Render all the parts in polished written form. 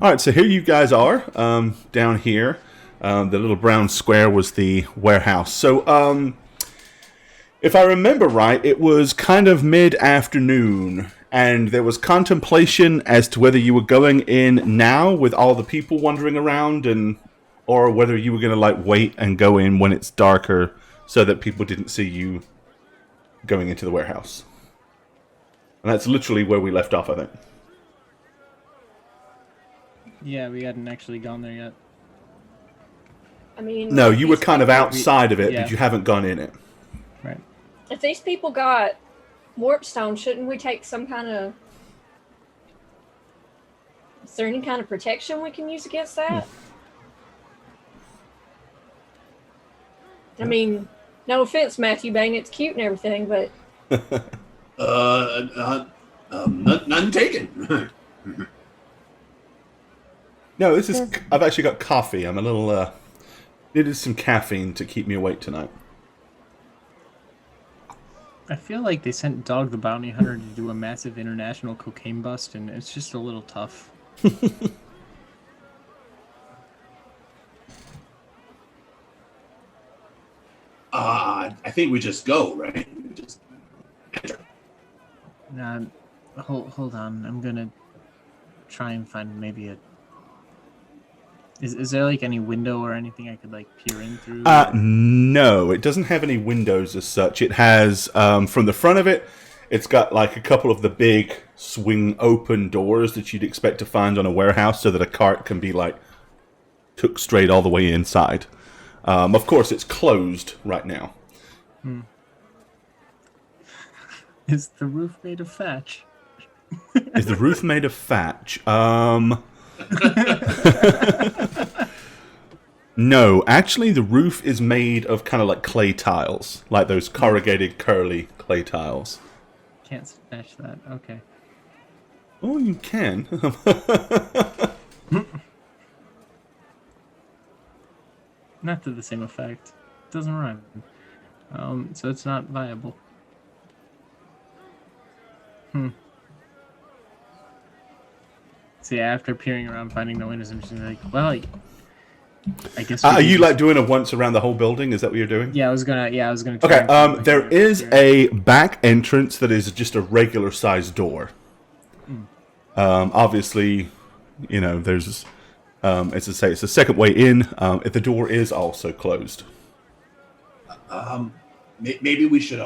All right, so here you guys are, down here. The little brown square was the warehouse. So, if I remember right, it was kind of mid-afternoon, and there was contemplation as to whether you were going in now with all the people wandering around, or whether you were going to wait and go in when it's darker, so that people didn't see you going into the warehouse. And that's literally where we left off, I think. Yeah, we hadn't actually gone there yet. I mean... No, you were kind of outside of it, but you haven't gone in it. Right. If these people got warp stone, shouldn't we take some kind of... Is there any kind of protection we can use against that? I mean, no offense, Matthew Bain, it's cute and everything, but... None taken. No, this is... I've actually got coffee. I'm a little, needed some caffeine to keep me awake tonight. I feel like they sent Dog the Bounty Hunter to do a massive international cocaine bust, and it's just a little tough. I think we just go, right? We just enter. Hold on. I'm gonna try and find maybe a... Is there any window or anything I could peer in through? No, it doesn't have any windows as such. It has, from the front of it, it's got a couple of the big swing open doors that you'd expect to find on a warehouse, so that a cart can be took straight all the way inside. Of course, it's closed right now. Is the roof made of thatch? Is the roof made of thatch? No, actually the roof is made of kind of clay tiles, like those corrugated curly clay tiles. Can't smash that. Okay. Oh, you can. Not to the same effect. It doesn't rhyme. So it's not viable. So yeah, after peering around, finding no windows, I'm just I guess. Are you doing a once around the whole building? Is that what you're doing? Yeah, I was gonna. Okay. There is a back entrance that is just a regular sized door. Obviously, there's, as I say, it's the second way in. If the door is also closed. Maybe we should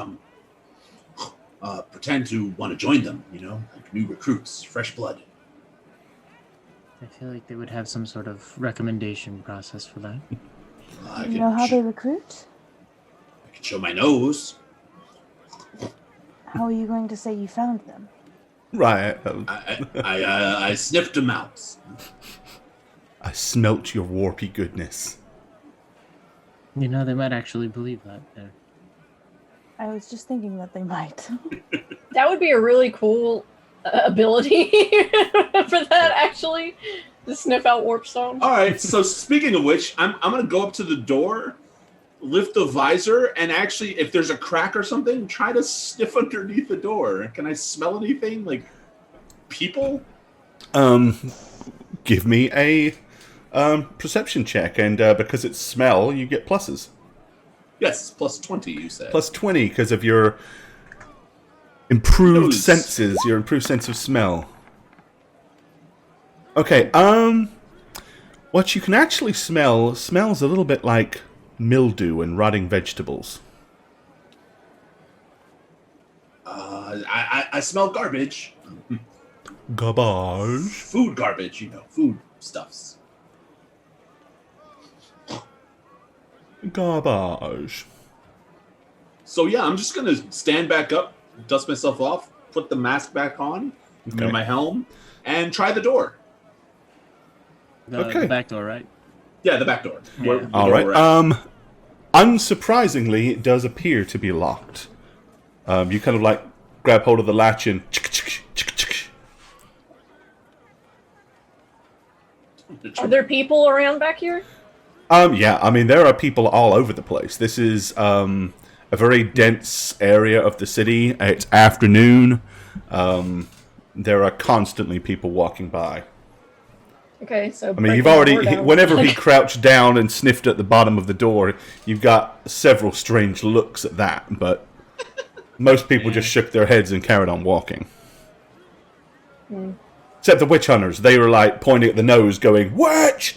pretend to want to join them. Like new recruits, fresh blood. I feel like they would have some sort of recommendation process for that. You know how they recruit? I can show my nose. How are you going to say you found them? Right. I sniffed them out. I smelt your warpy goodness. They might actually believe that. There. I was just thinking that they might. That would be a really cool ability for that, actually, to sniff out warpstone. All right, so speaking of which, I'm going to go up to the door, lift the visor, and actually, if there's a crack or something, try to sniff underneath the door. Can I smell anything? People? Give me a perception check, and because it's smell, you get pluses. Yes, plus 20, you said. Plus 20, because of your improved senses, your improved sense of smell. Okay, what you can actually smell smells a little bit like mildew and rotting vegetables. I smell garbage. Garbage. Food garbage, food stuffs. Garbage. So yeah, I'm just gonna stand back up, dust myself off, put the mask back on, my helm, and try the door. The back door, right? Yeah, the back door. Yeah. All right. Unsurprisingly, it does appear to be locked. You kind of grab hold of the latch and. Are there people around back here? Yeah, I mean, there are people all over the place. This is a very dense area of the city. It's afternoon. There are constantly people walking by. Okay, so I mean, you've breaking the already, door down. whenever he crouched down and sniffed at the bottom of the door, you've got several strange looks at that, but most people just shook their heads and carried on walking. Except the witch hunters. They were like pointing at the nose going, "Witch!"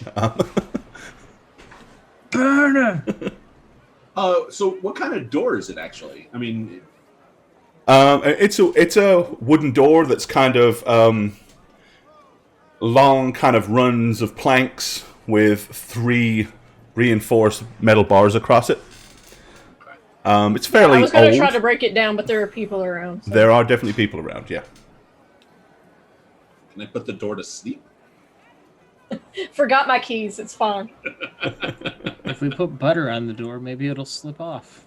Burner! So what kind of door is it actually? I mean, it's a wooden door that's kind of long, kind of runs of planks with 3 reinforced metal bars across it. It's fairly I was going old. to try to break it down, but there are people around. So. There are definitely people around, yeah. can I put the door to sleep? Forgot my keys. It's fine. If we put butter on the door, maybe it'll slip off.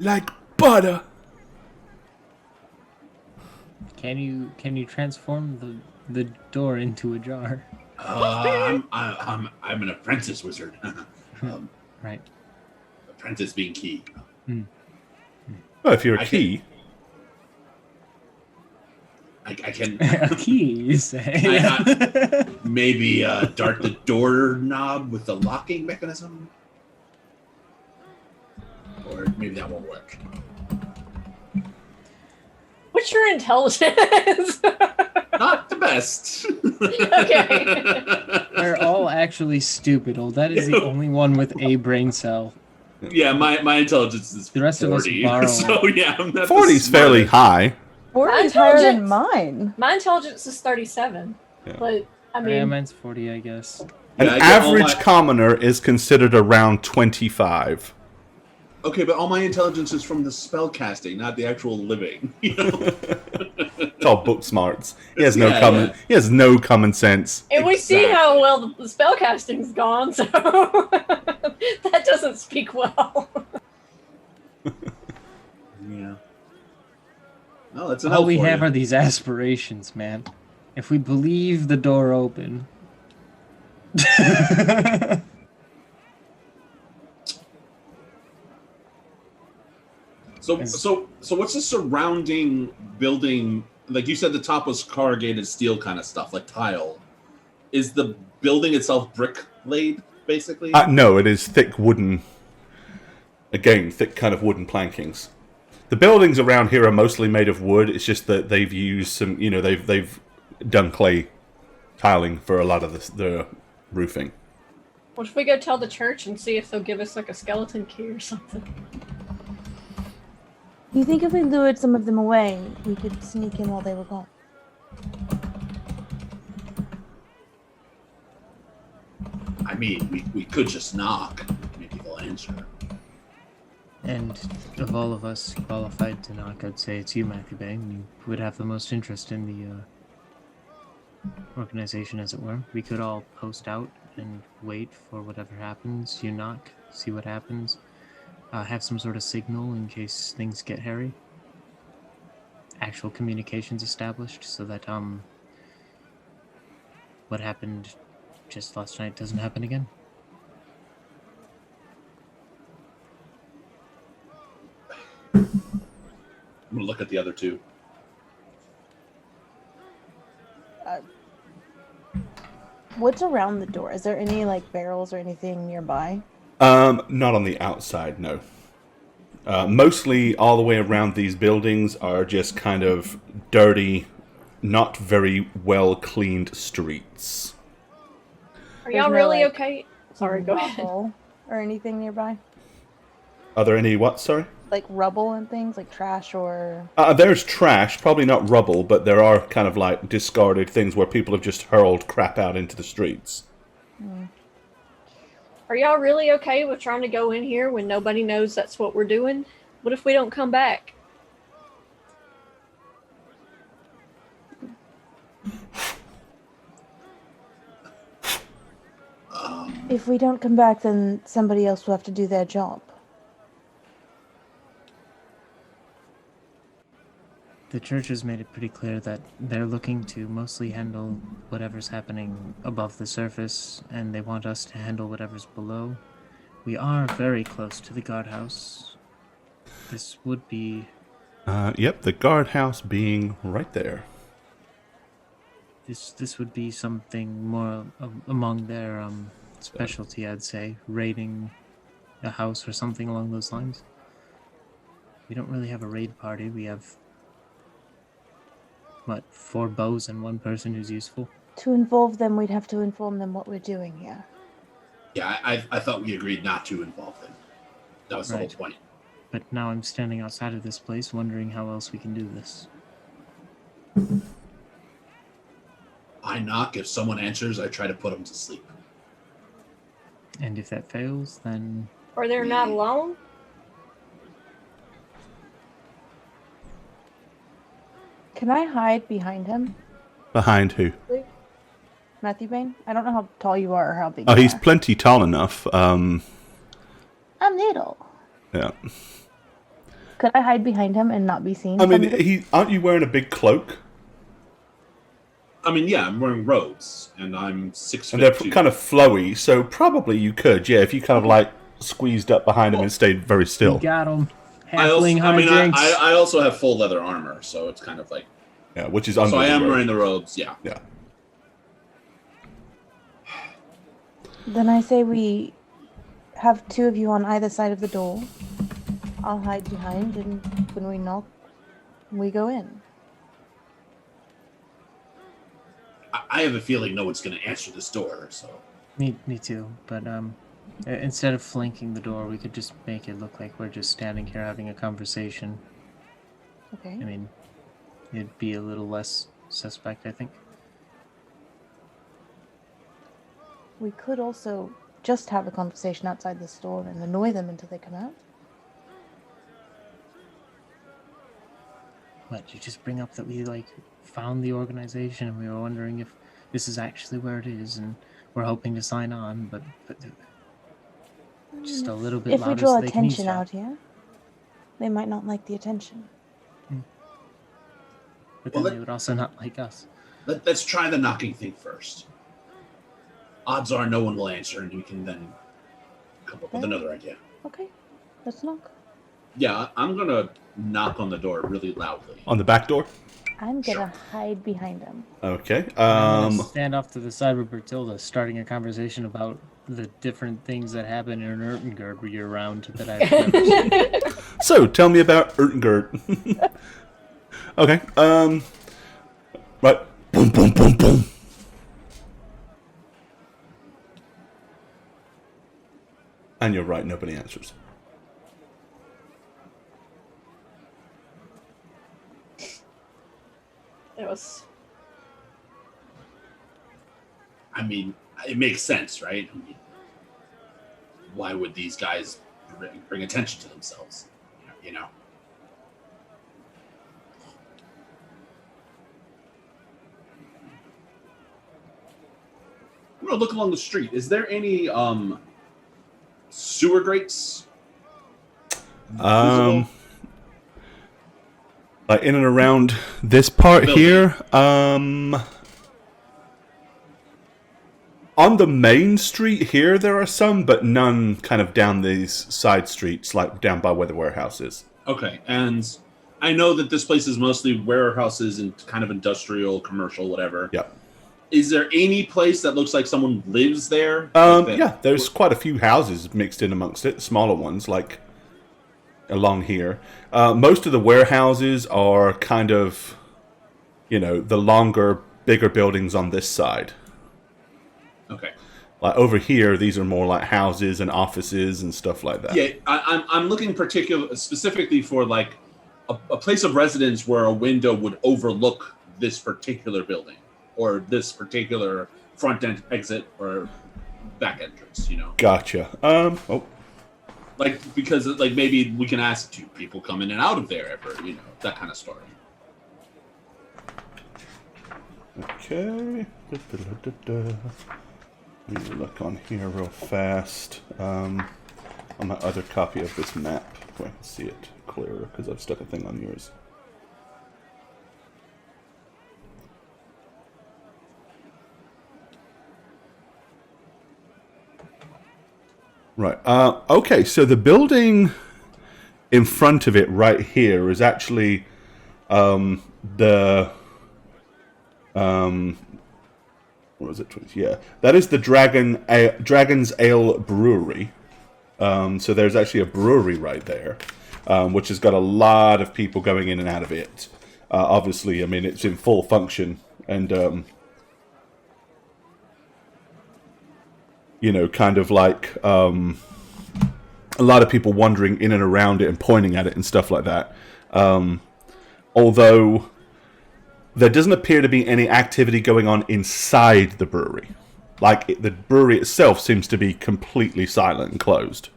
Like butter. Can you transform the door into a jar? I'm an apprentice wizard. Right. Apprentice being key. Well, if you're a key, I can A key, you say? maybe dart the doorknob with the locking mechanism, or maybe that won't work. What's your intelligence? Not the best. Okay. We're all actually stupid. Oh, that is the only one with a brain cell. Yeah, my intelligence is The rest of us 40. borrow. So yeah, I'm not 40 is fairly high. 40 is My higher than intelligence- mine. My intelligence is 37. Yeah. But, I Yeah, mean, mine's 40, I guess. An Yeah, I get all average my- commoner is considered around 25. Okay, but all my intelligence is from the spell casting, not the actual living. You know? It's all book smarts. He has no Yeah. He has no common sense. and we see Exactly. how well the spellcasting's gone, so that doesn't speak well. Yeah. No, that's an All help we for have you. are these aspirations, man. If we believe the door open. So what's the surrounding building? Like you said, the top was corrugated steel kind of stuff, like tile. Is the building itself brick laid, basically? No, it is thick wooden. Again, thick kind of wooden plankings. The buildings around here are mostly made of wood. It's just that they've used some, they've done clay tiling for a lot of the roofing. What if we go tell the church and see if they'll give us like a skeleton key or something? You think if we lured some of them away, we could sneak in while they were gone? I mean, we could just knock. Maybe they'll answer. And of all of us qualified to knock, I'd say it's you, Matthew Bang. You would have the most interest in the organization, as it were. We could all post out and wait for whatever happens. You knock, see what happens. Have some sort of signal in case things get hairy. Actual communications established so that what happened just last night doesn't happen again. I'm gonna look at the other two. What's around the door? Is there any like barrels or anything nearby? Not on the outside, no. Mostly all the way around these buildings are just kind of dirty, not very well cleaned streets. Are There's y'all no, really like, okay? Sorry, go ahead. Rubble or anything nearby? Are there any what, sorry? Like rubble and things, like trash or... There's trash, probably not rubble, but there are kind of like discarded things where people have just hurled crap out into the streets. Are y'all really okay with trying to go in here when nobody knows that's what we're doing? What if we don't come back? If we don't come back, then somebody else will have to do their job. The church has made it pretty clear that they're looking to mostly handle whatever's happening above the surface, and they want us to handle whatever's below. We are very close to the guardhouse. This would be... Yep, the guardhouse being right there. This would be something more among their specialty, I'd say, raiding a house or something along those lines. We don't really have a raid party. We have, 4 bows and 1 person who's useful. To involve them, we'd have to inform them what we're doing here. Yeah, I thought we agreed not to involve them. That was the whole Right. point. But now I'm standing outside of this place wondering how else we can do this. I knock. If someone answers, I try to put them to sleep. And if that fails, then Or they're not alone? Can I hide behind him, Behind who? Matthew Bain? I don't know how tall you are or how big Oh, you he's are. plenty tall enough. I'm little. Yeah. Could I hide behind him and not be seen? I mean, from the- aren't you wearing a big cloak? I mean, yeah, I'm wearing robes, and I'm 6 And feet they're 2. kind of flowy, so probably you could, yeah, if you kind of like squeezed up behind him and stayed very we still. got him. I also, Halfling I mean, hijinks. I also have full leather armor, so it's kind of like. Yeah, which is under So I the am robe. wearing the robes, yeah. Yeah. Then I say we have 2 of you on either side of the door. I'll hide behind, and when we knock, we go in. I have a feeling no one's going to answer this door, so. Me too. But instead of flanking the door, we could just make it look like we're just standing here having a conversation. Okay. I mean, it'd be a little less suspect, I think. We could also just have a conversation outside this door and annoy them until they come out. What, you just bring up that we, found the organization and we were wondering if this is actually where it is and we're hoping to sign on, but just a little bit If we louder draw so they can attention eavesdrop. out here, they might not like the attention. But Well, then they would also not like us. Let's try the knocking thing first. Odds are no one will answer, and we can then come up with another idea. Okay, let's knock. Yeah, I'm going to knock on the door really loudly. On the back door? I'm gonna hide behind him. Okay. I'm gonna stand off to the side with Bertilda, starting a conversation about the different things that happen in Ertengerd year round that I've never seen. So, tell me about Ertengerd. Okay. Right. Boom, boom, boom, boom. And you're right, nobody answers. It was. I mean, it makes sense, right? I mean, why would these guys bring attention to themselves? You know? I'm gonna look along the street. Is there any sewer grates? visible? Like in and around this part Building. here, on the main street here there are some, but none kind of down these side streets, like down by where the warehouse is. Okay, and I know that this place is mostly warehouses and kind of industrial, commercial, whatever. Yep. Is there any place that looks like someone lives there? Like that- Yeah, there's quite a few houses mixed in amongst it, smaller ones, like along here. Most of the warehouses are kind of, the longer, bigger buildings on this side. Okay. Like over here, these are more like houses and offices and stuff like that. Yeah, I'm looking specifically for like a place of residence where a window would overlook this particular building or this particular front end exit or back entrance. Gotcha. Like because like maybe we can ask, do people come in and out of there ever? That kind of story. Okay. Let me look on here real fast. On my other copy of this map, where I can see it clearer, because I've stuck a thing on yours. Right. Okay, so the building in front of it right here is actually the What was it? Yeah, that is the Dragon's Ale Brewery. So there's actually a brewery right there, which has got a lot of people going in and out of it. Obviously, I mean, it's in full function, and kind of like a lot of people wandering in and around it and pointing at it and stuff like that. Although there doesn't appear to be any activity going on inside the brewery. Like, the brewery itself seems to be completely silent and closed.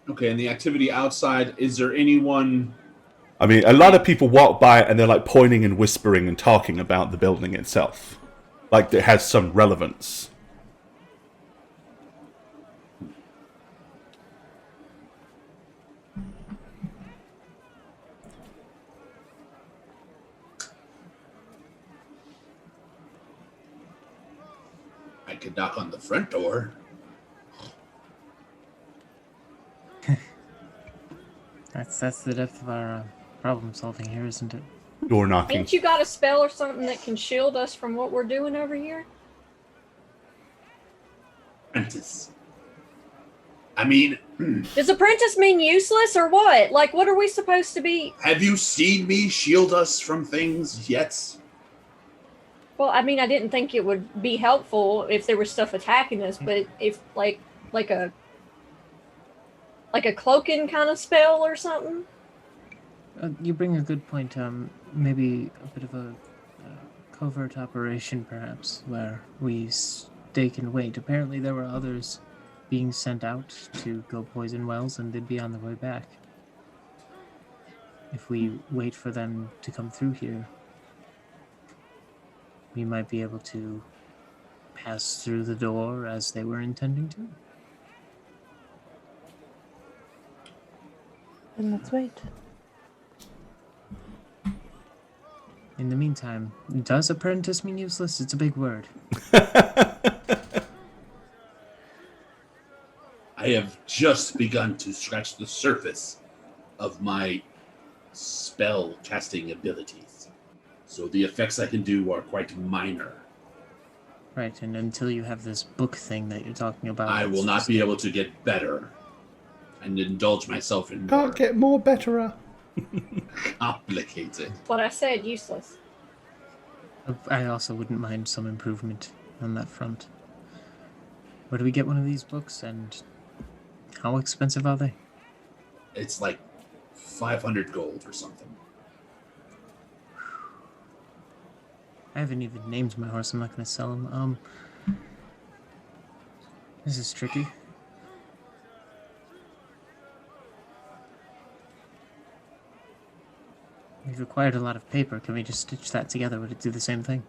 Okay, and the activity outside, is there anyone... I mean, a lot of people walk by it and they're like pointing and whispering and talking about the building itself. Like, it has some relevance. I could knock on the front door. That's the depth of our problem solving here, isn't it? Door knocking. Ain't you got a spell or something that can shield us from what we're doing over here? Apprentice. I mean, Does apprentice mean useless or what? Like, what are we supposed to be? have you seen me shield us from things yet? Well, I mean, I didn't think it would be helpful if there was stuff attacking us, but if like a cloaking kind of spell or something. You bring a good point. Maybe a bit of a covert operation, perhaps, where we stake and wait. Apparently, there were others being sent out to go poison wells, and they'd be on their way back. If we wait for them to come through here, we might be able to pass through the door as they were intending to. Then let's wait. In the meantime, does apprentice mean useless? It's a big word. I have just begun to scratch the surface of my spell casting abilities. So the effects I can do are quite minor. Right, and until you have this book thing that you're talking about... I will not be able to get better and indulge myself in more Can't get more betterer. complicated. What I said, useless. I also wouldn't mind some improvement on that front. Where do we get one of these books, and how expensive are they? It's like 500 gold or something. I haven't even named my horse. I'm not going to sell him. This is tricky. We've acquired a lot of paper. Can we just stitch that together? Would it do the same thing?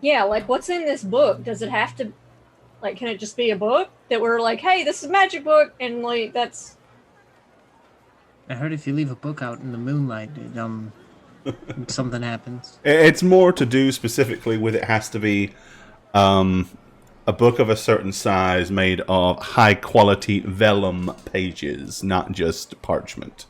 Yeah, like, what's in this book? Does it have to, like, can it just be a book that we're like, hey, this is a magic book, and like that's... I heard if you leave a book out in the moonlight, something happens. It's more to do specifically with it has to be a book of a certain size made of high-quality vellum pages, not just parchment.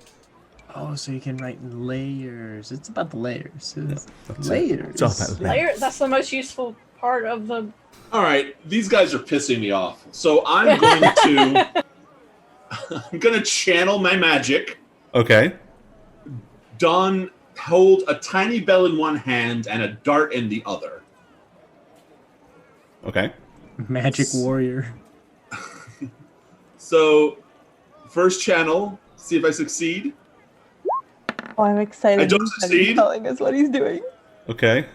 Oh, so you can write in layers. It's about the layers. That's Layers. It's all about Layer, that's the most useful part of the... All right, these guys are pissing me off. So I'm going to I'm going to channel my magic. Okay. Don hold a tiny bell in one hand and a dart in the other. Okay. Magic warrior. So, first channel, see if I succeed. Oh, I'm excited. I don't he's gonna be succeed. telling us what he's doing. Okay.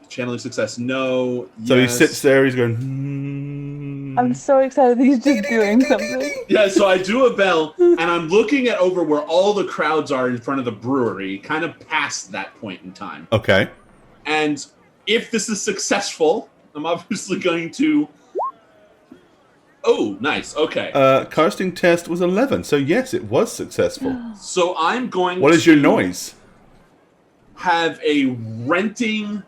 Channeling success, no. So yes. he sits there, he's going, hmm. I'm so excited that he's just doing something. Yeah, so I do a bell, and I'm looking at over where all the crowds are in front of the brewery, kind of past that point in time. Okay. And if this is successful, I'm obviously going to... Oh, nice, okay. Casting test was 11, so yes, it was successful. So I'm going What is your to noise? have a renting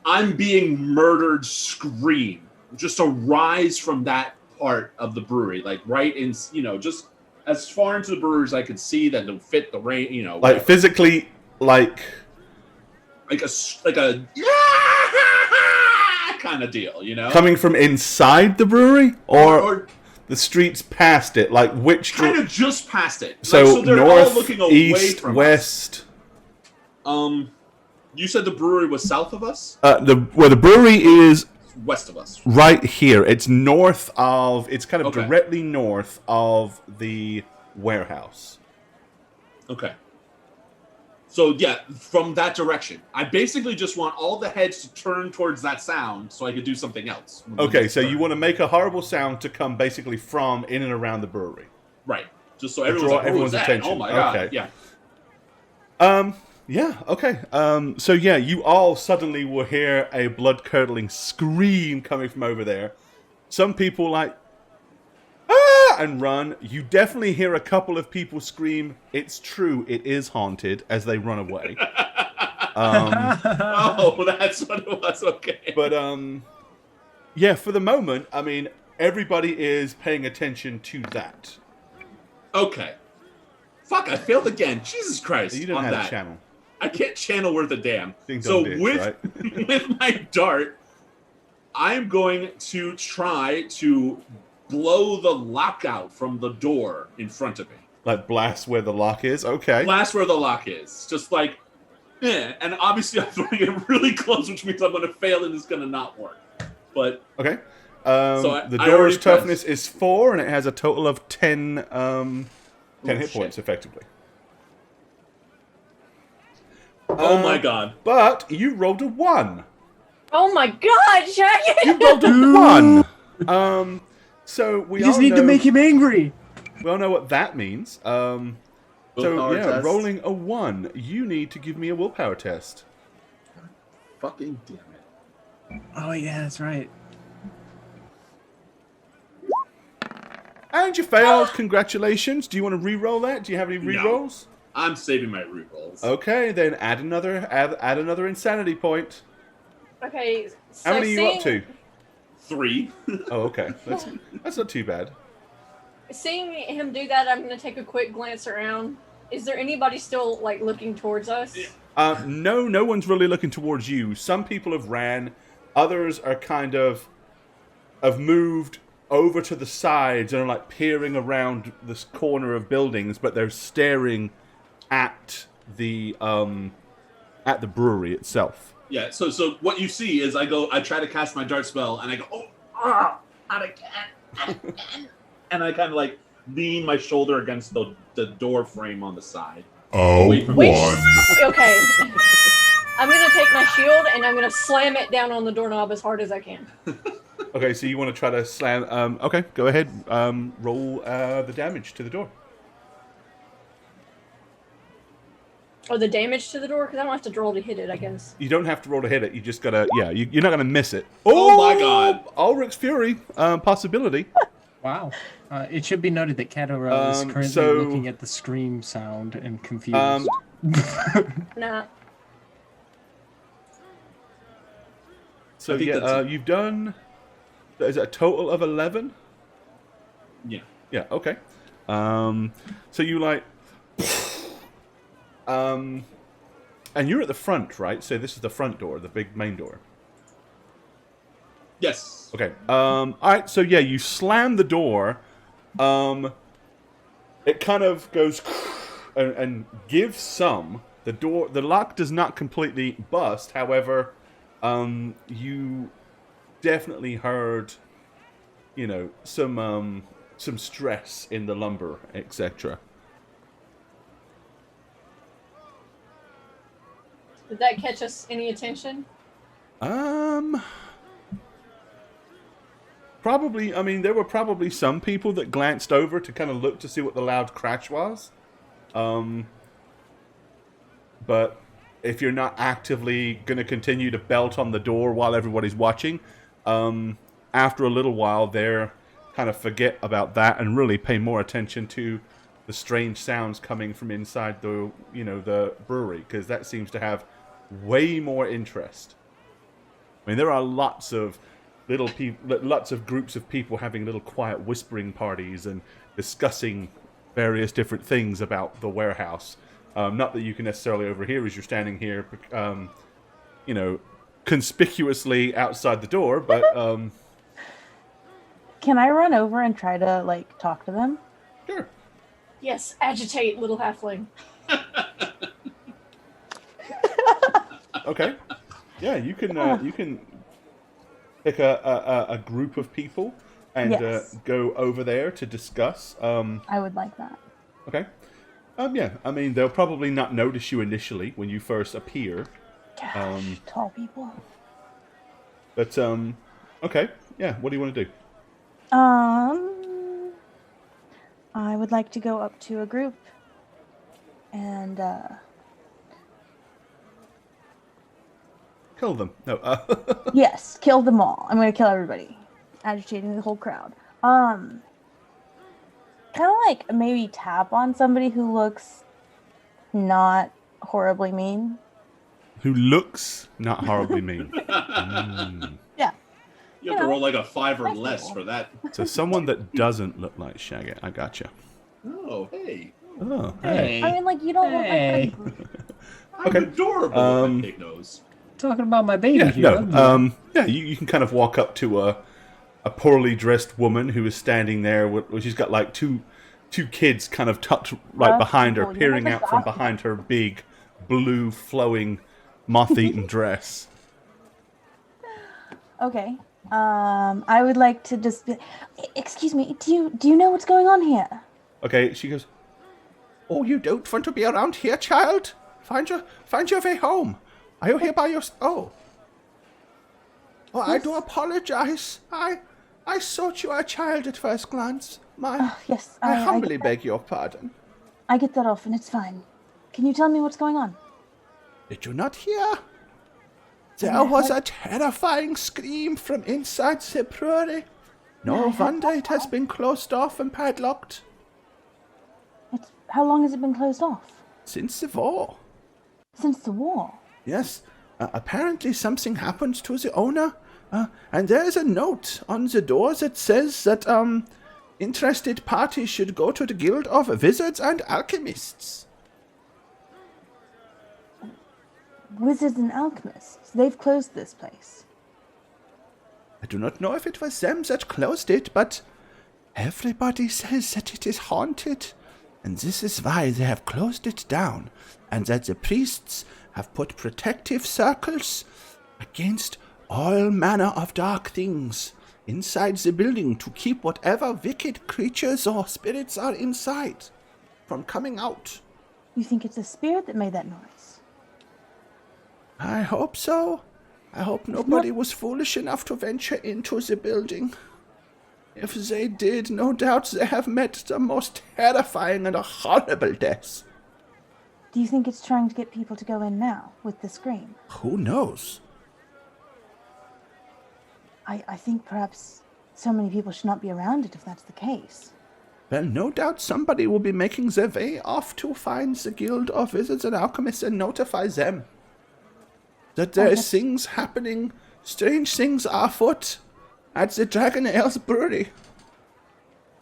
I'm being murdered scream just arise from that part of the brewery, like right in, just as far into the brewery as I could see that would fit the rain, Like whatever. physically, like a kind of deal, coming from inside the brewery, or the streets past it, like which kind of just past it. So, they're north, all looking away east, from west. us. You said the brewery was south of us? The brewery is West of us. right here. It's north of. It's kind of Okay. directly north of the warehouse. Okay. So yeah, from that direction. I basically just want all the heads to turn towards that sound so I could do something else. Okay, so you want to make a horrible sound to come basically from in and around the brewery. Right. Just so To everyone's draw like, everyone's "Who's that? attention. Oh my god. Okay. Yeah. Yeah, okay. So yeah, you all suddenly will hear a blood-curdling scream coming from over there. Some people like, ah, and run. You definitely hear a couple of people scream, it's true, it is haunted, as they run away. Oh, that's what it was. Okay. But, yeah, for the moment, I mean, everybody is paying attention to that. Okay. Fuck, I failed again. Jesus Christ. You don't on have that. a channel. I can't channel worth a damn. Ding So dong ditch, with right? with my dart, I'm going to try to blow the lockout from the door in front of me. Like blast where the lock is? Okay. Blast where the lock is. Just like, and obviously I'm throwing it really close, which means I'm going to fail and it's going to not work. But Okay. I The already door's pressed. toughness is 4, and it has a total of 10 hit shit. points, effectively. Oh my god. But you rolled a 1. Oh my god, Jack! You rolled a 1. So we You just all need know, to make him angry. we all know what that means. So Willpower yeah, test. rolling a 1. You need to give me a willpower test. Fucking damn it. Oh yeah, that's right. And you failed. Congratulations. Do you want to re-roll that? Do you have any No. re-rolls? I'm saving my rerolls. Okay, then add another insanity point. Okay, so How many are you up to? 3. Oh, okay. That's not too bad. Seeing him do that, I'm gonna take a quick glance around. Is there anybody still like looking towards us? Yeah. No one's really looking towards you. Some people have ran. Others are kind of have moved over to the sides and are like peering around this corner of buildings, but they're staring at the brewery itself. Yeah, so what you see is I try to cast my dart spell, and I go, not again. And I kind of like lean my shoulder against the door frame on the side. Away from Which, me. okay. I'm gonna take my shield and I'm gonna slam it down on the doorknob as hard as I can. Okay, so you want to try to slam. Okay, go ahead. Roll the damage to the door. Or the damage to the door, because I don't have to roll to hit it, I guess. You don't have to roll to hit it. You just gotta. Yeah, you're not gonna miss it. Oh my god. Ulrich's Fury. Possibility. Wow. It should be noted that Katorel is currently so- looking at the scream sound and confused. Nah. So I think yeah, that's- you've done. Is it a total of 11? Yeah. Yeah. Okay. So you like. And you're at the front, right? So this is the front door, the big main door. Yes. Okay. All right. So yeah, you slam the door. It kind of goes and gives some. The lock does not completely bust. However, you definitely heard, some stress in the lumber, etc. Did that catch us any attention? Probably. I mean, there were probably some people that glanced over to kind of look to see what the loud crash was. But if you're not actively going to continue to belt on the door while everybody's watching, after a little while, they're kind of forget about that and really pay more attention to the strange sounds coming from inside the brewery, because that seems to have way more interest. I mean, there are lots of lots of groups of people having little quiet whispering parties and discussing various different things about the warehouse. Not that you can necessarily overhear as you're standing here, conspicuously outside the door, but Can I run over and try to like talk to them? sure. Yes, agitate, little halfling. Okay. Yeah, you can pick a group of people and Yes. go over there to discuss. I would like that. Okay. Yeah, I mean, they'll probably not notice you initially when you first appear. Gosh, tall people. But, okay. Yeah, what do you want to do? I would like to go up to a group and Kill them. No, yes, kill them all. I'm gonna kill everybody, agitating the whole crowd. Kind of like maybe tap on somebody who looks not horribly mean. who looks not horribly mean. Mm. Yeah. You have to know, roll like a 5 or nice less people. for that. So someone that doesn't look like Shaggy. I gotcha. Oh, hey. Oh, hey. Hey, I mean, like you don't Hey. look like. I'm Okay. adorable with my big nose. talking about my baby Yeah, here. no. Yeah, you can kind of walk up to a poorly dressed woman who is standing there. She's got like two kids kind of tucked right behind her, people, you peering know, out from behind her big, blue, flowing, moth-eaten dress. Okay. I would like to just. Excuse me. Do you know what's going on here? Okay, she goes, "Oh, you don't want to be around here, child? Find your way home. Are you here by your... Oh, I do apologize. I thought you were a child at first glance. Yes. I I humbly get that. beg your pardon. I get that often. It's fine. Can you tell me what's going on? Did you not hear? There was a terrifying scream from inside the brewery. No wonder it has been closed off and padlocked How long has it been closed off? since the war. Since the war. Yes, apparently something happened to the owner, and there is a note on the door that says that interested parties should go to the Guild of Wizards and Alchemists. Wizards and alchemists. They've closed this place. I do not know if it was them that closed it, but everybody says that it is haunted, and this is why they have closed it down, and that the priests have put protective circles against all manner of dark things inside the building to keep whatever wicked creatures or spirits are inside from coming out. You think it's a spirit that made that noise? I hope so. I hope nobody was foolish enough to venture into the building. If they did, no doubt they have met the most terrifying and horrible deaths. Do you think it's trying to get people to go in now with the scream? Who knows? I think perhaps so many people should not be around it if that's the case. Well, no doubt somebody will be making their way off to find the Guild of Wizards and Alchemists and notify them that there is things happening, strange things are afoot at the Dragon Ale's brewery.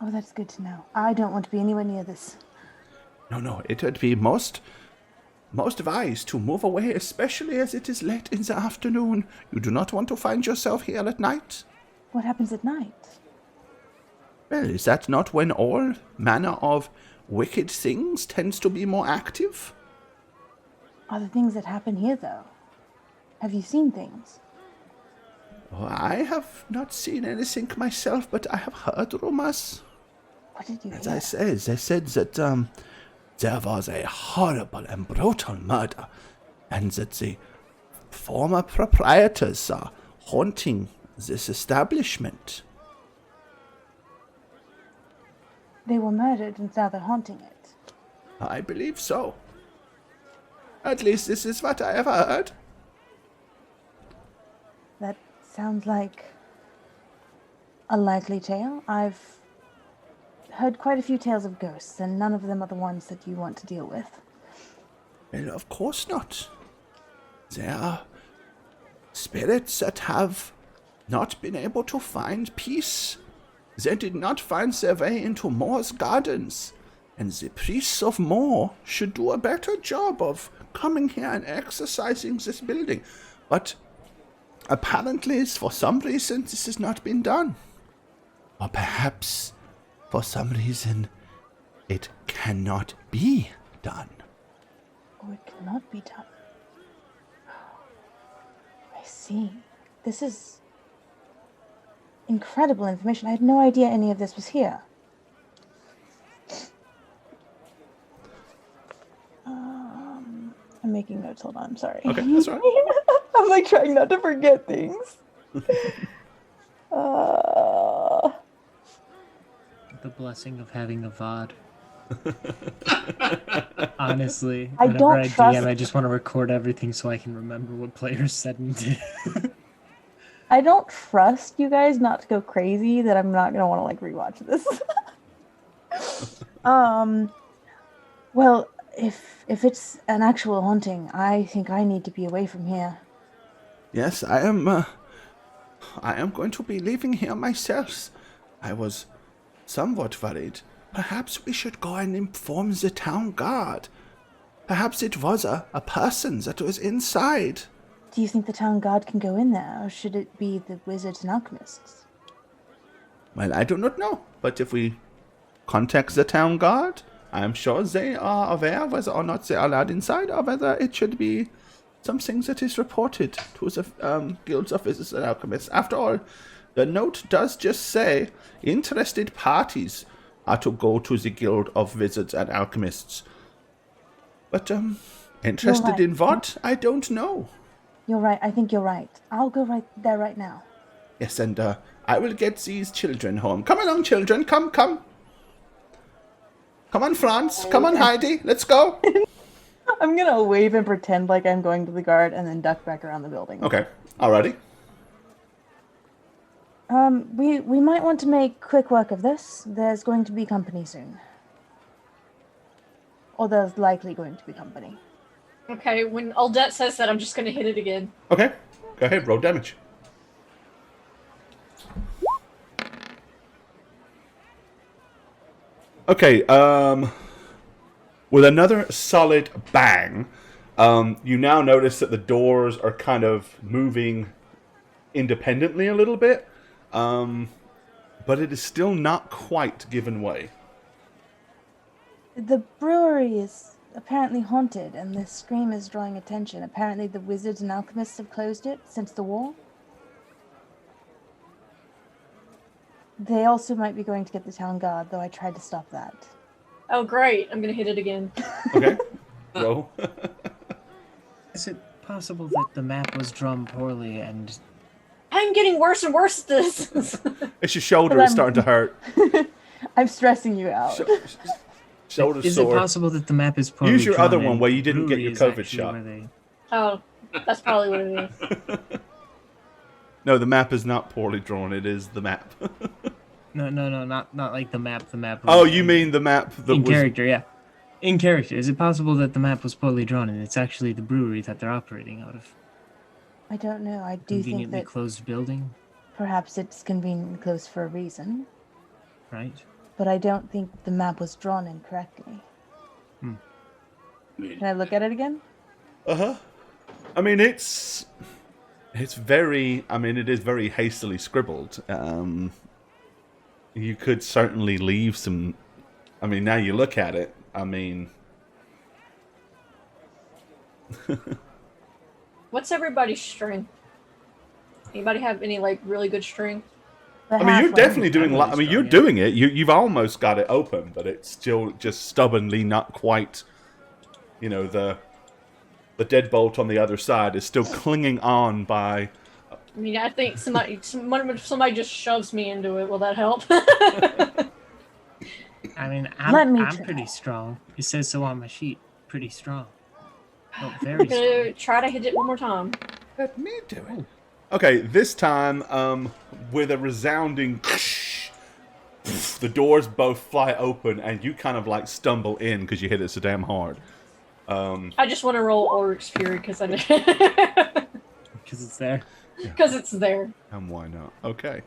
Oh, that's good to know. I don't want to be anywhere near this. No, it would be most wise to move away, especially as it is late in the afternoon. You do not want to find yourself here at night. What happens at night? Well, is that not when all manner of wicked things tends to be more active? Are the things that happen here, though? Have you seen things? Oh, I have not seen anything myself, but I have heard rumors. What did you As hear? I say, they said that there was a horrible and brutal murder, and that the former proprietors are haunting this establishment. They were murdered and now they're haunting it. I believe so. At least this is what I have heard. That sounds like a likely tale. I've heard quite a few tales of ghosts, and none of them are the ones that you want to deal with. Well, of course not. They are spirits that have not been able to find peace. They did not find their way into Moor's gardens, and the priests of Moor should do a better job of coming here and exercising this building. But apparently, for some reason, this has not been done. Or perhaps, for some reason, it cannot be done. Oh, it cannot be done. I see. This is incredible information. I had no idea any of this was here. I'm making notes. Hold on. I'm sorry. Okay, that's all right. I'm like trying not to forget things. Uh, The blessing of having a VOD. Honestly, I whenever don't I trust- DM, I just want to record everything so I can remember what players said and did. I don't trust you guys not to go crazy that I'm not gonna want to like rewatch this. Well, if it's an actual haunting, I think I need to be away from here. Yes, I am going to be leaving here myself. I was somewhat worried. Perhaps we should go and inform the town guard. Perhaps it was a person that was inside. Do you think the town guard can go in there, or should it be the wizards and alchemists? Well, I do not know, but if we contact the town guard, I am sure they are aware whether or not they are allowed inside, or whether it should be something that is reported to the guilds of wizards and alchemists. After all, the note does just say interested parties are to go to the guild of wizards and alchemists. But interested right. in what? I don't know. You're right. I think you're right. I'll go right there right now. Yes, and I will get these children home. Come along, children. Come. Come on, Franz. Come on, Heidi. Let's go. I'm gonna wave and pretend like I'm going to the guard, and then duck back around the building. Okay. Alrighty. We might want to make quick work of this. There's going to be company soon. Or there's likely going to be company. Okay, when Aldette says that, I'm just gonna hit it again. Okay. Go ahead. Roll damage. Okay. With another solid bang, you now notice that the doors are kind of moving independently a little bit, but it is still not quite given way. The brewery is apparently haunted, and the scream is drawing attention. Apparently the wizards and alchemists have closed it since the war. They also might be going to get the town guard, though I tried to stop that. Oh, great. I'm gonna hit it again. Okay. Roll. Is it possible that the map was drawn poorly and I'm getting worse and worse at this. It's your shoulder But is starting to hurt. I'm stressing you out. Shoulder is sore. it possible that the map is poorly Use your drawn other one and where you didn't get brewery your is COVID actually shot. where they- Oh, that's probably what it is. No, the map is not poorly drawn. It is the map. No, not like the map. The map. Oh, you mean the map that in was... character? Yeah, in character. Is it possible that the map was poorly drawn and it's actually the brewery that they're operating out of? I don't know. I do think Conveniently that closed building, perhaps it's conveniently closed for a reason, right? but I don't think the map was drawn incorrectly. Can I look at it again? Uh-huh. I mean, it's very... I mean, it is very hastily scribbled. You could certainly leave some... I mean, now you look at it, I mean... What's everybody's strength? Anybody have any like really good strength? The I mean, you're halfling. definitely doing... really I mean, strong, you're yeah. doing it. You've almost got it open, but it's still just stubbornly not quite... You know, the deadbolt on the other side is still clinging on by... I mean, I think somebody just shoves me into it. Will that help? I mean, Let me I'm try. pretty strong. It says so on my sheet. Pretty strong. Oh, I'm very strong. gonna try to hit it one more time. Let me do it. Okay, this time, with a resounding... The doors both fly open, and you kind of like stumble in because you hit it so damn hard. I just want to roll Ulrich's Fury because I know. Because it's there. Because it's there. And why not? Okay.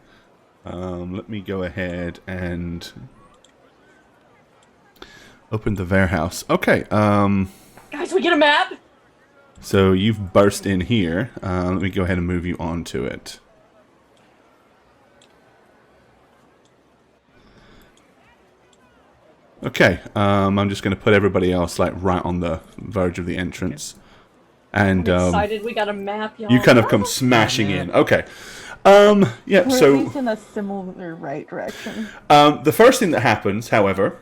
Let me go ahead and open the warehouse. Okay. Guys, we get a map? So you've burst in here. Let me go ahead and move you onto it. Okay. I'm just going to put everybody else like right on the verge of the entrance. And I'm excited we got a map, y'all. you kind of come smashing in. Okay. Yeah, We're so at least in a similar right direction. the first thing that happens, however,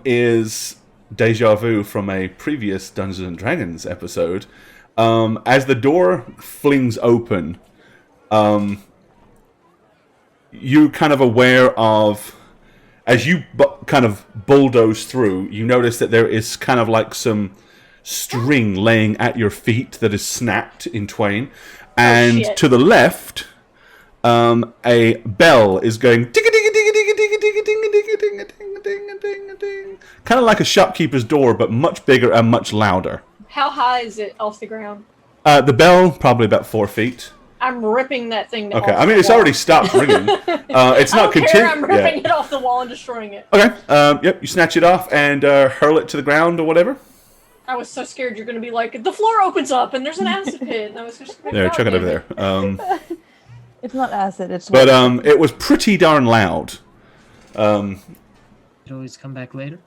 is deja vu from a previous Dungeons and Dragons episode. As the door flings open, you kind of aware of, as you kind of bulldoze through, you notice that there is kind of like some string laying at your feet that is snapped in twain. And shit. to the left, a bell is going ding ding ding ding ding ding ding ding ding ding ding ding, kind of like a shopkeeper's door, but much bigger and much louder. How high is it off the ground? The bell probably about 4 feet. I'm ripping that thing Okay, off I mean the it's wall. already stopped ringing. It's I not don't care, I'm continuing. ripping it off the wall and destroying it. Okay. Yep. You snatch it off and hurl it to the ground or whatever. I was so scared you're going to be like, the floor opens up and there's an acid pit. And I was just There, chuck it over there. It's not acid, it's But it was pretty darn loud. Could always come back later.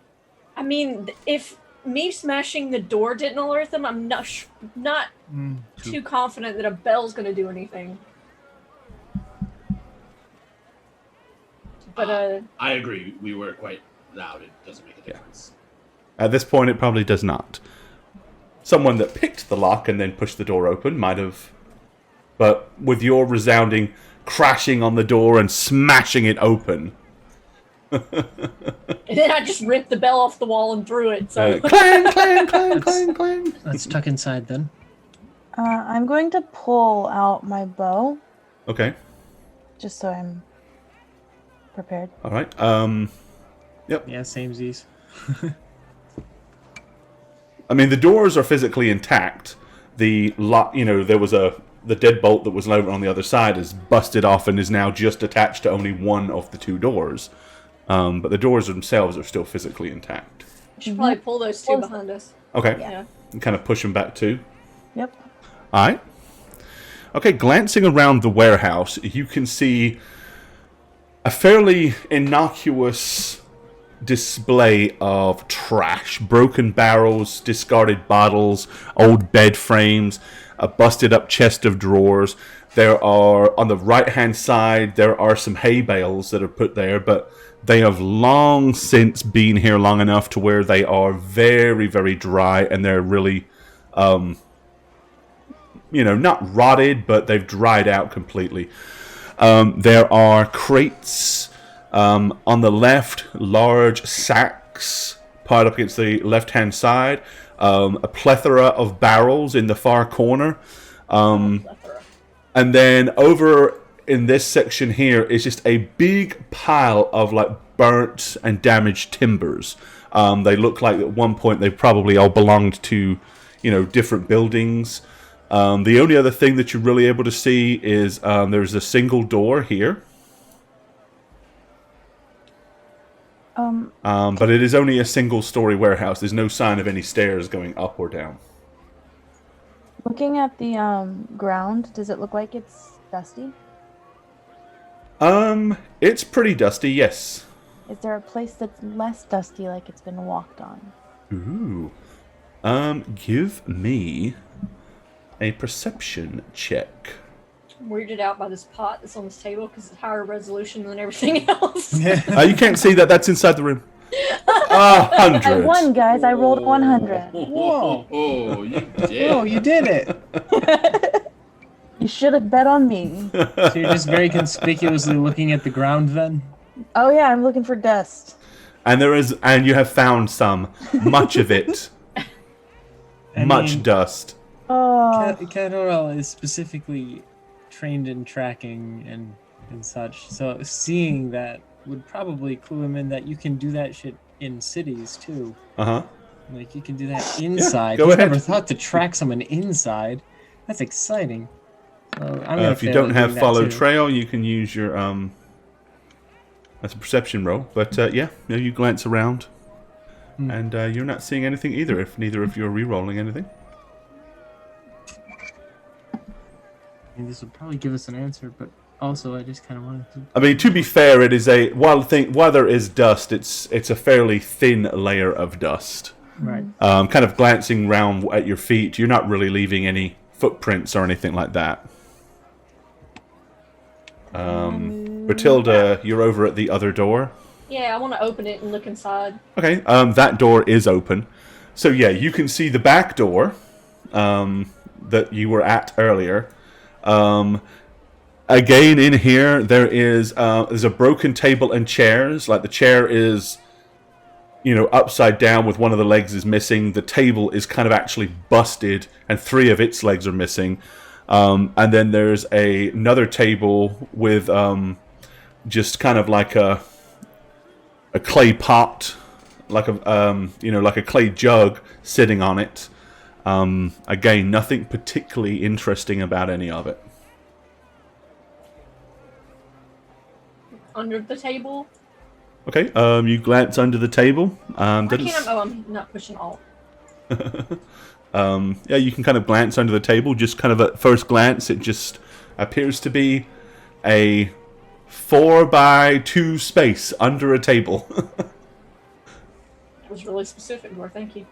I mean, if me smashing the door didn't alert them, I'm not too confident that a bell's going to do anything. But I agree. We were quite loud. It doesn't make a difference. At this point, it probably does not. Someone that picked the lock and then pushed the door open might have. But with your resounding crashing on the door and smashing it open. and then I just ripped the bell off the wall and threw it. So Clang, clang, clang, clang, clang. Let's tuck inside then. I'm going to pull out my bow, Okay. just so I'm prepared. All right. Yeah, same Z's. I mean, the doors are physically intact. The lock, there was the deadbolt that was over on the other side is busted off and is now just attached to only one of the two doors. But the doors themselves are still physically intact. we should probably pull those two behind us. Okay. Yeah. And kind of push them back too. Yep. All right. Okay, glancing around the warehouse, you can see a fairly innocuous display of trash, broken barrels, discarded bottles, old bed frames, a busted up chest of drawers. There are, on the right hand side, there are some hay bales that are put there, but they have long since been here long enough to where they are very, very dry, and they're really, not rotted, but they've dried out completely. There are crates on the left, large sacks piled up against the left-hand side, a plethora of barrels in the far corner, and then over in this section here is just a big pile of like burnt and damaged timbers. They look like at one point they probably all belonged to, different buildings. The only other thing that you're really able to see is there's a single door here. But it is only a single-story warehouse. There's no sign of any stairs going up or down. Looking at the ground, does it look like it's dusty? It's pretty dusty, yes. Is there a place that's less dusty, like it's been walked on? Ooh. Give me a perception check. I'm weirded out by this pot that's on this table because it's higher resolution than everything else. You can't see that. That's inside the room. 100. I won, guys. I rolled 100. Whoa. Oh, you did. Oh, you did it! You should have bet on me. So you're just very conspicuously looking at the ground then? Oh yeah, I'm looking for dust. And you have found some. Much of it. Much dust. Oh, Cadorel is specifically trained in tracking and such, so seeing that would probably clue him in that you can do that shit in cities too. Uh-huh. Like you can do that inside. go He's ahead. never thought to track someone inside. That's exciting. I'm gonna If you fail don't at have doing that follow too. trail, you can use your that's a perception roll. But yeah, you glance around, and you're not seeing anything either. If neither of you are re-rolling anything. I mean, this would probably give us an answer, but also I just kind of wanted to. I mean, to be fair, it is while there is dust, it's a fairly thin layer of dust. Right. Kind of glancing round at your feet, you're not really leaving any footprints or anything like that. Bertilda, you're over at the other door. Yeah, I want to open it and look inside. Okay, that door is open. So yeah, you can see the back door that you were at earlier. Again, in here, there's a broken table and chairs. Like the chair is, upside down with one of the legs is missing. The table is kind of actually busted, and 3 of its legs are missing. And then there's another table with just kind of like a clay pot, like a clay jug sitting on it. Again, nothing particularly interesting about any of it. Under the table. Okay, you glance under the table. Why can't I'm not pushing alt. Yeah, you can kind of glance under the table. Just kind of at first glance, it just appears to be a 4x2 space under a table. That was really specific, Nor. Thank you.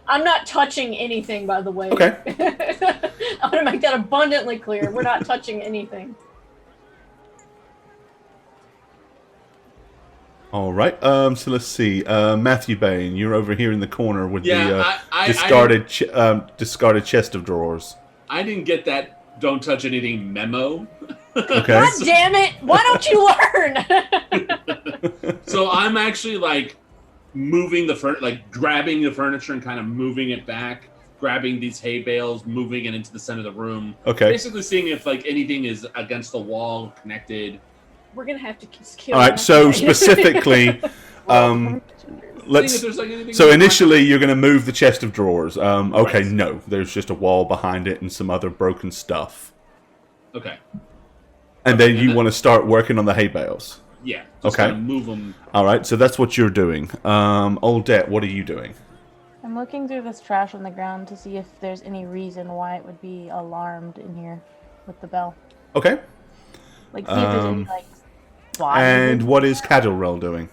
I'm not touching anything, by the way. Okay. I want to make that abundantly clear. We're not touching anything. All right. So let's see. Matthew Bain, you're over here in the corner with the I discarded chest of drawers. I didn't get that "don't touch anything" memo. Okay. God damn it! Why don't you learn? So I'm actually like moving grabbing the furniture and kind of moving it back, grabbing these hay bales, moving it into the center of the room. Okay. Basically seeing if anything is against the wall, connected. We're gonna have to kill. All right. So specifically, let's. So initially, you're going to move the chest of drawers. Okay. Right. No, there's just a wall behind it and some other broken stuff. Okay. And then you want to start working on the hay bales. Yeah. Just Okay. kind of move them. All right. So that's what you're doing. Oldette, what are you doing? I'm looking through this trash on the ground to see if there's any reason why it would be alarmed in here with the bell. Okay. Like, see if there's any, bodies. And what is Cadilrell doing?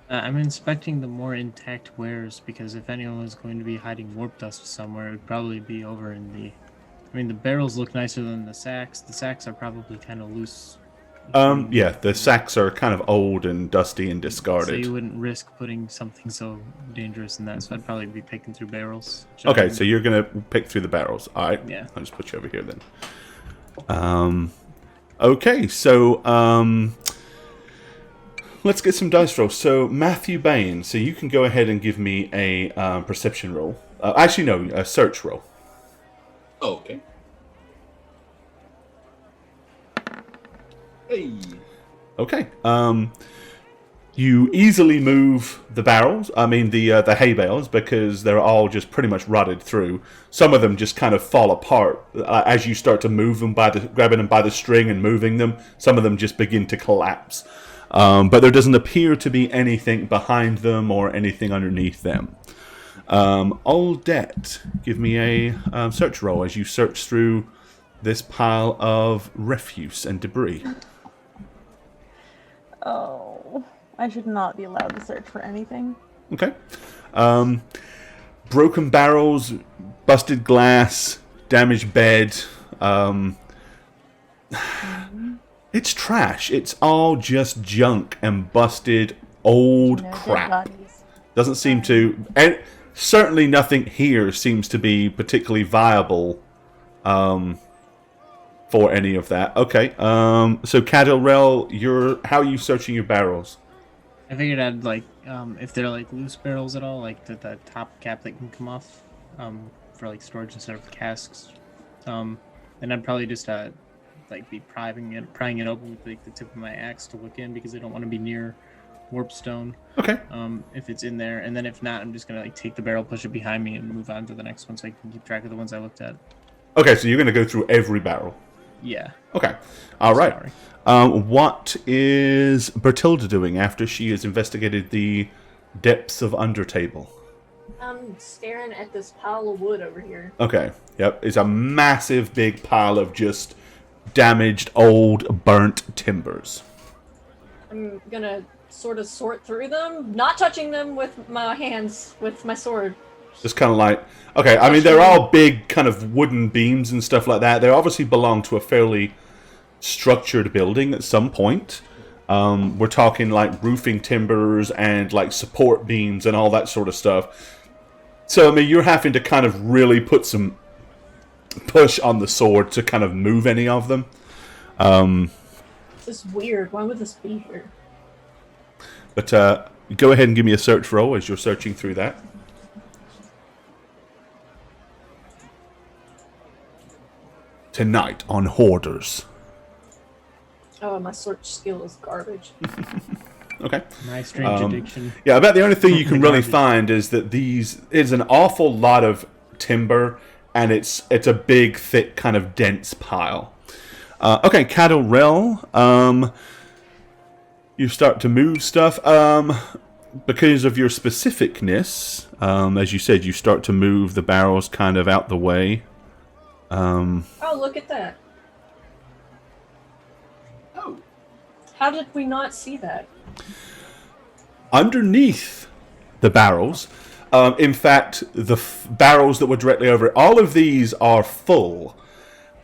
I'm inspecting the more intact wares because if anyone was going to be hiding warp dust somewhere, it would probably be over in the. I mean, the barrels look nicer than the sacks. The sacks are probably kind of loose. Yeah, the sacks are kind of old and dusty and discarded. So you wouldn't risk putting something so dangerous in that. So I'd probably be picking through barrels. Okay, so you're gonna pick through the barrels. All right. Yeah. I'll just put you over here then. Okay, so let's get some dice rolls. So Matthew Bain, so you can go ahead and give me a perception roll. Actually, no, a search roll. Oh, okay. Hey. Okay. You easily move the barrels. I mean the hay bales because they're all just pretty much rotted through. Some of them just kind of fall apart as you start to move them grabbing them by the string and moving them. Some of them just begin to collapse. But there doesn't appear to be anything behind them or anything underneath them. Oldette, give me a search roll as you search through this pile of refuse and debris. Oh, I should not be allowed to search for anything. Okay. Broken barrels, busted glass, damaged bed. It's trash. It's all just junk and busted old No dead crap. bodies. Doesn't seem to... And certainly nothing here seems to be particularly viable for any of that. Okay. So Cadilrell, how are you searching your barrels? I figured I'd if they're loose barrels at all, the top cap that can come off, for storage instead of casks. Then I'd probably just be prying it open with the tip of my axe to look in because I don't want to be near warpstone. Okay. If it's in there, and then if not, I'm just gonna take the barrel, push it behind me, and move on to the next one so I can keep track of the ones I looked at. Okay, so you're going to go through every barrel. Yeah. Okay. All right. Sorry. What is Bertilda doing after she has investigated the depths of Undertable? I'm staring at this pile of wood over here. Okay. Yep. It's a massive, big pile of just damaged, old, burnt timbers. I'm gonna sort of sort through them, not touching them with my hands, with my sword. Just kind of like, okay, I mean, they're all big kind of wooden beams and stuff like that. They obviously belong to a fairly structured building at some point. We're talking like roofing timbers and like support beams and all that sort of stuff. So, I mean, you're having to kind of really put some push on the sword to kind of move any of them. This is weird. Why would this be here? But go ahead and give me a search roll as you're searching through that. Tonight on Hoarders. Oh, my search skill is garbage. Okay. My strange addiction. Yeah, about the only thing you can really Garbage. find is that these is an awful lot of timber, and it's a big, thick, kind of dense pile. Okay, Cattle Rel, you start to move stuff. Because of your specificness, as you said, you start to move the barrels kind of out the way. Oh, look at that. Oh, How did we not see that? Underneath the barrels, in fact, the barrels that were directly over it, all of these are full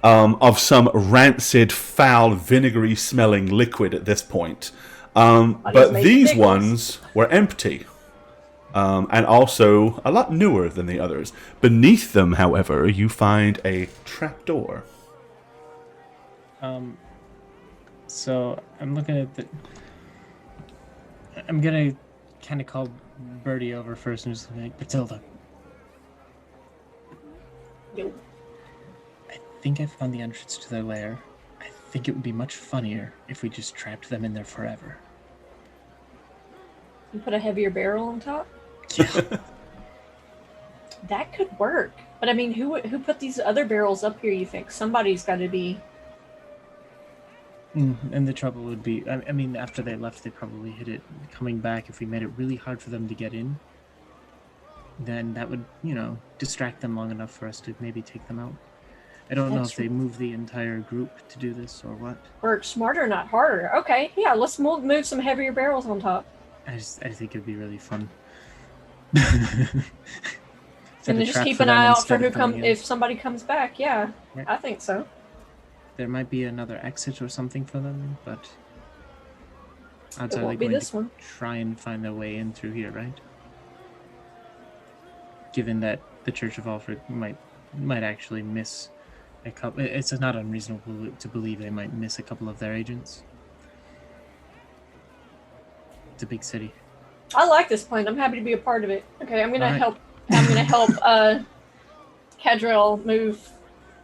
of some rancid, foul, vinegary-smelling liquid at this point. But made these pickles. ones were empty. And also a lot newer than the others. Beneath them, however, you find a trapdoor. So I'm looking at the. I'm gonna kind of call Birdie over first and just like, Matilda, Yo. I think I found the entrance to their lair. I think it would be much funnier if we just trapped them in there forever. You put a heavier barrel on top? Yeah. That could work. But I mean, who put these other barrels up here, you think? Somebody's got to be... And the trouble would be, I mean, after they left, they probably hit it. Coming back, if we made it really hard for them to get in, then that would, distract them long enough for us to maybe take them out. I don't know if they move the entire group to do this or what. Work smarter, not harder. Okay, yeah, let's move some heavier barrels on top. I think it'd be really fun. And then just keep an eye out for if somebody comes back. Yeah, Right. I think so. There might be another exit or something for them, but odds It are they won't be going this to one. try and find their way in through here, right? Given that the Church of Alfred might actually miss a couple. It's not unreasonable to believe they might miss a couple of their agents. It's a big city. I like this plan. I'm happy to be a part of it. Okay, I'm gonna Alright. help. I'm gonna help Cadrell move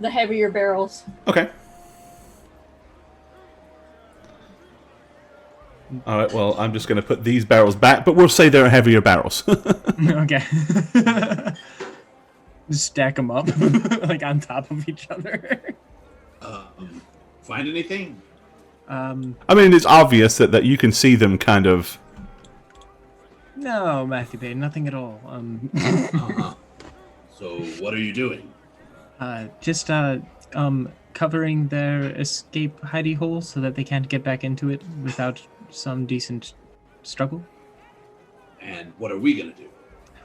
the heavier barrels. Okay. All right, well, I'm just going to put these barrels back, but we'll say they're heavier barrels. Okay. Just stack them up, like on top of each other. Find anything? I mean, it's obvious that you can see them kind of... No, Matthew Bay, nothing at all. Uh-huh. So what are you doing? Just covering their escape hidey hole so that they can't get back into it without some decent struggle. And what are we gonna do?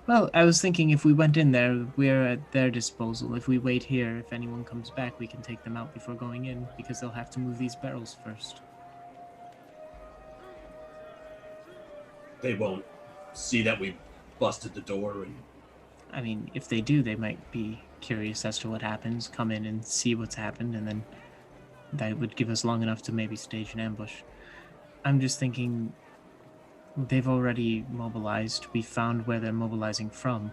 Well, I was thinking if we went in there, we're at their disposal. If we wait here, if anyone comes back, we can take them out before going in, because they'll have to move these barrels first. They won't see that we busted the door and... I mean, if they do, they might be curious as to what happens, come in and see what's happened, and then that would give us long enough to maybe stage an ambush. I'm just thinking, they've already mobilized. We found where they're mobilizing from.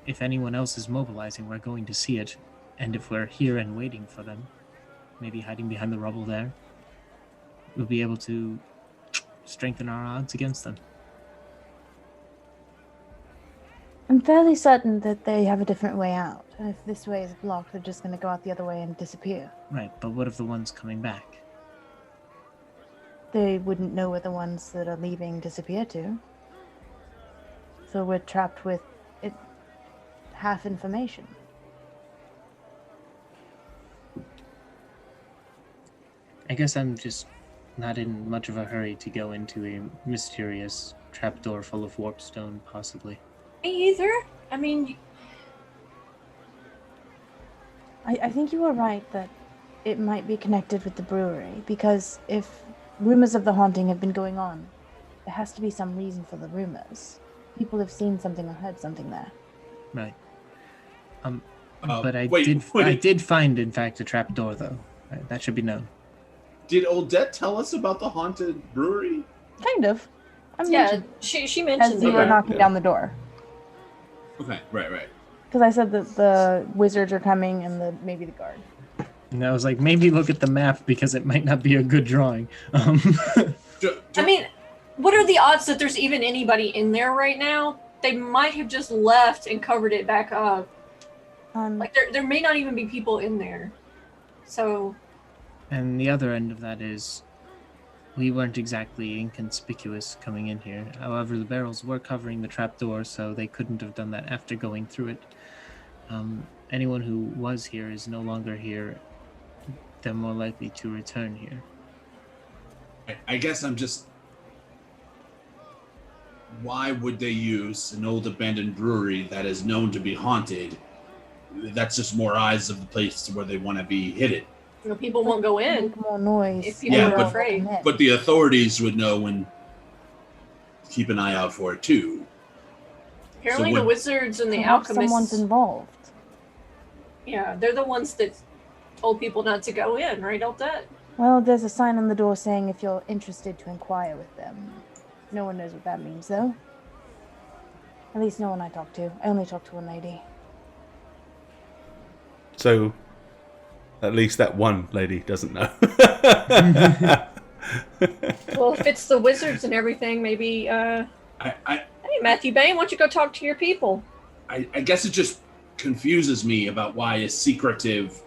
If anyone else is mobilizing, we're going to see it. And if we're here and waiting for them, maybe hiding behind the rubble there, we'll be able to strengthen our odds against them. fairly certain that they have a different way out. And if this way is blocked, they're just going to go out the other way and disappear. Right, but what of the ones coming back? They wouldn't know where the ones that are leaving disappear to. So we're trapped with it, half information. I guess I'm just not in much of a hurry to go into a mysterious trapdoor full of warpstone, possibly. Me either. I mean, I think you are right that it might be connected with the brewery, because if rumors of the haunting have been going on, there has to be some reason for the rumors. People have seen something or heard something there. Right. But I wait. did find, in fact, a trapdoor, though. That should be known. Did Odette tell us about the haunted brewery? Kind of. yeah, she mentioned as you it. were knocking down the door. Okay, right. Because I said that the wizards are coming and maybe the guard. And I was like, maybe look at the map because it might not be a good drawing. I mean, what are the odds that there's even anybody in there right now? They might have just left and covered it back up. Like there may not even be people in there. So. And the other end of that is, we weren't exactly inconspicuous coming in here. However, the barrels were covering the trapdoor, so they couldn't have done that after going through it. Anyone who was here is no longer here. They're more likely to return here. I guess I'm just... Why would they use an old abandoned brewery that is known to be haunted? That's just more eyes of the place where they want to be hidden. You know, people won't go in. Make more noise. If people are afraid. But the authorities would know and keep an eye out for it too. Apparently the wizards and the perhaps alchemists... someone's involved. Yeah, they're the ones that told people not to go in, right, Aldette? Well, there's a sign on the door saying if you're interested to inquire with them. No one knows what that means, though. At least no one I talk to. I only talk to one lady. So, at least that one lady doesn't know. Well, if it's the wizards and everything, maybe, hey, Matthew Bain, why don't you go talk to your people? I guess it just confuses me about why a secretive,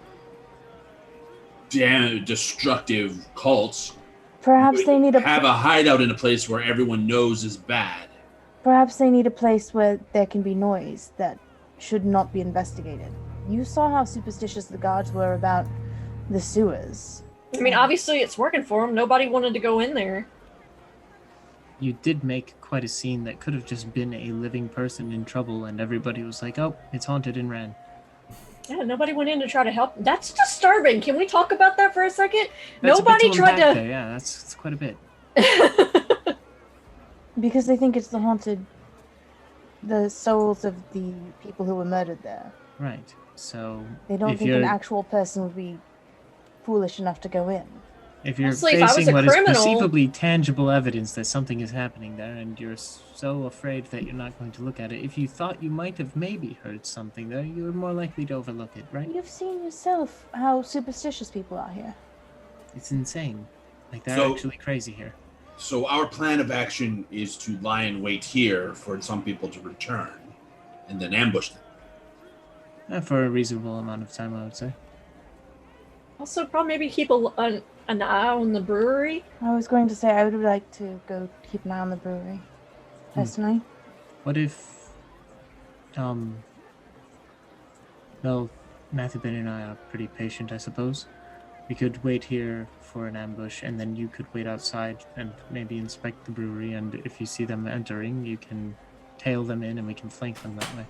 destructive cult Perhaps they need have a hideout in a place where everyone knows is bad. Perhaps they need a place where there can be noise that should not be investigated. You saw how superstitious the guards were about the sewers. I mean, obviously it's working for them. Nobody wanted to go in there. You did make quite a scene that could have just been a living person in trouble, and everybody was like, oh, it's haunted, and ran. Yeah, nobody went in to try to help. That's disturbing. Can we talk about that for a second? That's Nobody tried to... There. Yeah, that's quite a bit. Because they think it's the souls of the people who were murdered there. Right. So they don't think an actual person would be foolish enough to go in. If you're Honestly, facing what is perceivably tangible evidence that something is happening there, and you're so afraid that you're not going to look at it, if you thought you might have maybe heard something there, you're more likely to overlook it, right? You've seen yourself how superstitious people are here. It's insane. Like, they're actually crazy here. So our plan of action is to lie in wait here for some people to return, and then ambush them. For a reasonable amount of time, I would say. Also, probably maybe keep an eye on the brewery. I was going to say I would like to go keep an eye on the brewery, personally. What if, well, Matthew Ben and I are pretty patient, I suppose. We could wait here for an ambush, and then you could wait outside and maybe inspect the brewery, and if you see them entering, you can tail them in and we can flank them that way.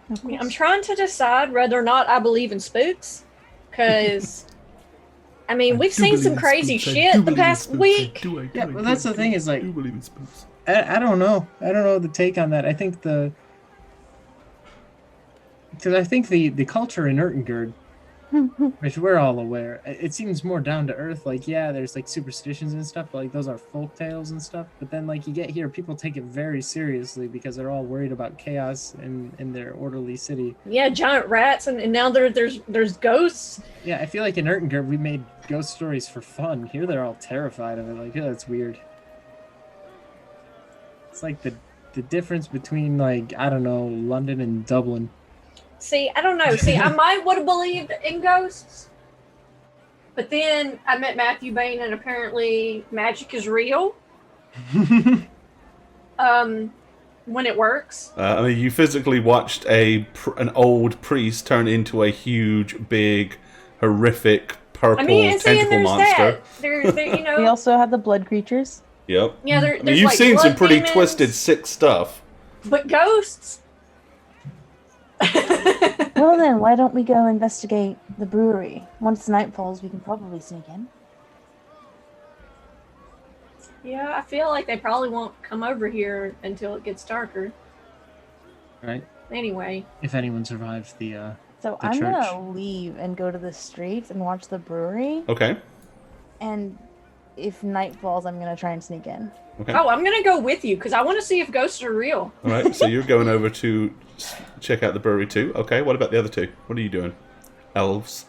I mean, I'm trying to decide whether or not I believe in spooks, because, I mean, we've seen some crazy shit the past week. Yeah, well, that's the thing is, like, I don't know. I don't know the take on that. I think because I think the culture in Ertengerd, which we're all aware, it seems more down to earth. Like, yeah, there's like superstitions and stuff, but like those are folk tales and stuff. But then like you get here, people take it very seriously because they're all worried about chaos in their orderly city. Yeah, giant rats, and now there's ghosts. Yeah, I feel like in Ertengerd we made ghost stories for fun. Here they're all terrified of it. Like, oh, that's weird. It's like the the difference between, like, I don't know, London and Dublin. See, I don't know. See, I might would have believed in ghosts, but then I met Matthew Bain, and apparently magic is real. When it works. I mean, you physically watched an old priest turn into a huge, big, horrific purple tentacle monster. They're, you know. We also have the blood creatures. Yep. Yeah, I mean, you've seen some pretty twisted, sick stuff. But ghosts. Well then, why don't we go investigate the brewery? Once night falls, we can probably sneak in. Yeah, I feel like they probably won't come over here until it gets darker. Right. Anyway. If anyone survives the So the I'm church. gonna leave and go to the streets and watch the brewery. Okay. And if night falls, I'm gonna try and sneak in. Okay. Oh, I'm gonna go with you because I want to see if ghosts are real. All right. So you're going over to check out the brewery too. Okay. What about the other two? What are you doing? Elves.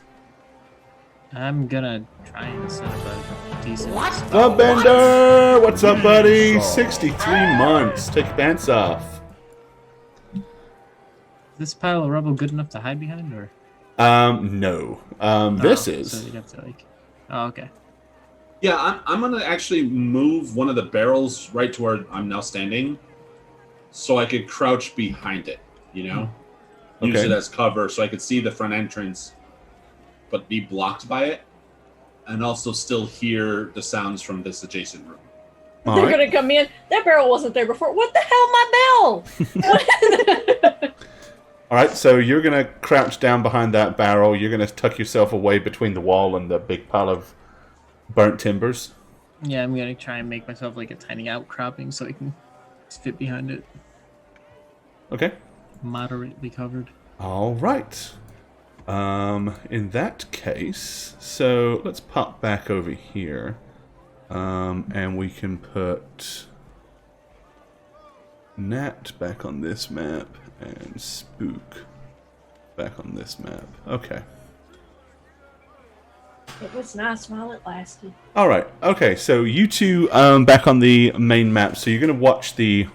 I'm gonna try and set up a decent. The Bender! What's up, buddy? 63 months. Take your pants off. Is this pile of rubble good enough to hide behind, or? No. This is. So you'd have to like. Oh, okay. Yeah, I'm gonna actually move one of the barrels right to where I'm now standing, so I could crouch behind it. You know, use Okay. it as cover so I could see the front entrance, but be blocked by it, and also still hear the sounds from this adjacent room. All They're right. gonna come in. That barrel wasn't there before. What the hell, my bell? All right. So you're gonna crouch down behind that barrel. You're gonna tuck yourself away between the wall and the big pile of burnt timbers. Yeah, I'm gonna try and make myself like a tiny outcropping so I can fit behind it, Okay. moderately covered. All right. In that case, so let's pop back over here, and we can put Nat back on this map and Spook back on this map. Okay. It was nice while it lasted. All right. Okay. So you two back on the main map. So you're gonna watch the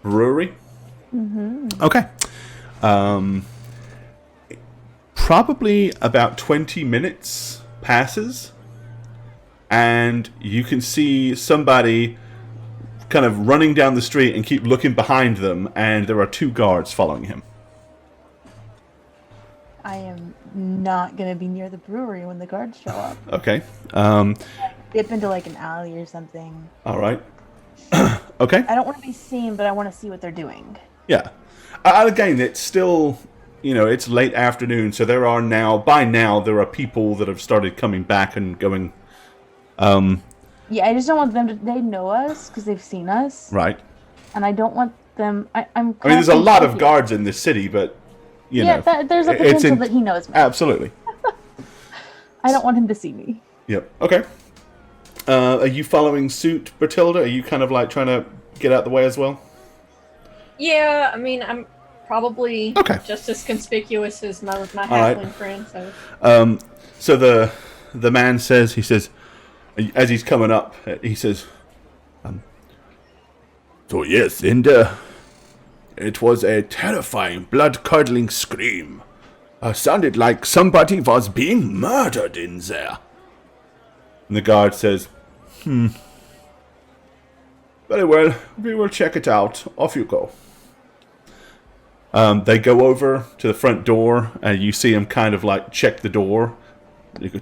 brewery. Mm-hmm. Okay. Probably about 20 minutes passes, and you can see somebody kind of running down the street and keep looking behind them, and there are two guards following him. I am not gonna be near the brewery when the guards show up. Okay. Dip into like an alley or something. All right. Okay. I don't want to be seen, but I want to see what they're doing. Yeah. Again, it's still, it's late afternoon, so by now, there are people that have started coming back and going. Yeah, I just don't want them to. They know us because they've seen us, Right. and I don't want them. I'm. I mean, there's a lot of guards in this city, but there's a it's potential that he knows me. Absolutely. I don't want him to see me. Yep. Okay. Are you following suit, Bertilda? Are you kind of like trying to get out the way as well? Yeah, I mean, I'm probably Okay. just as conspicuous as my halfling right. friend. So So the man says, as he's coming up, he says, so yes, and it was a terrifying, blood-curdling scream. Sounded like somebody was being murdered in there. And the guard says, very well, we will check it out. Off you go. They go over to the front door, and you see him kind of like check the door. You go,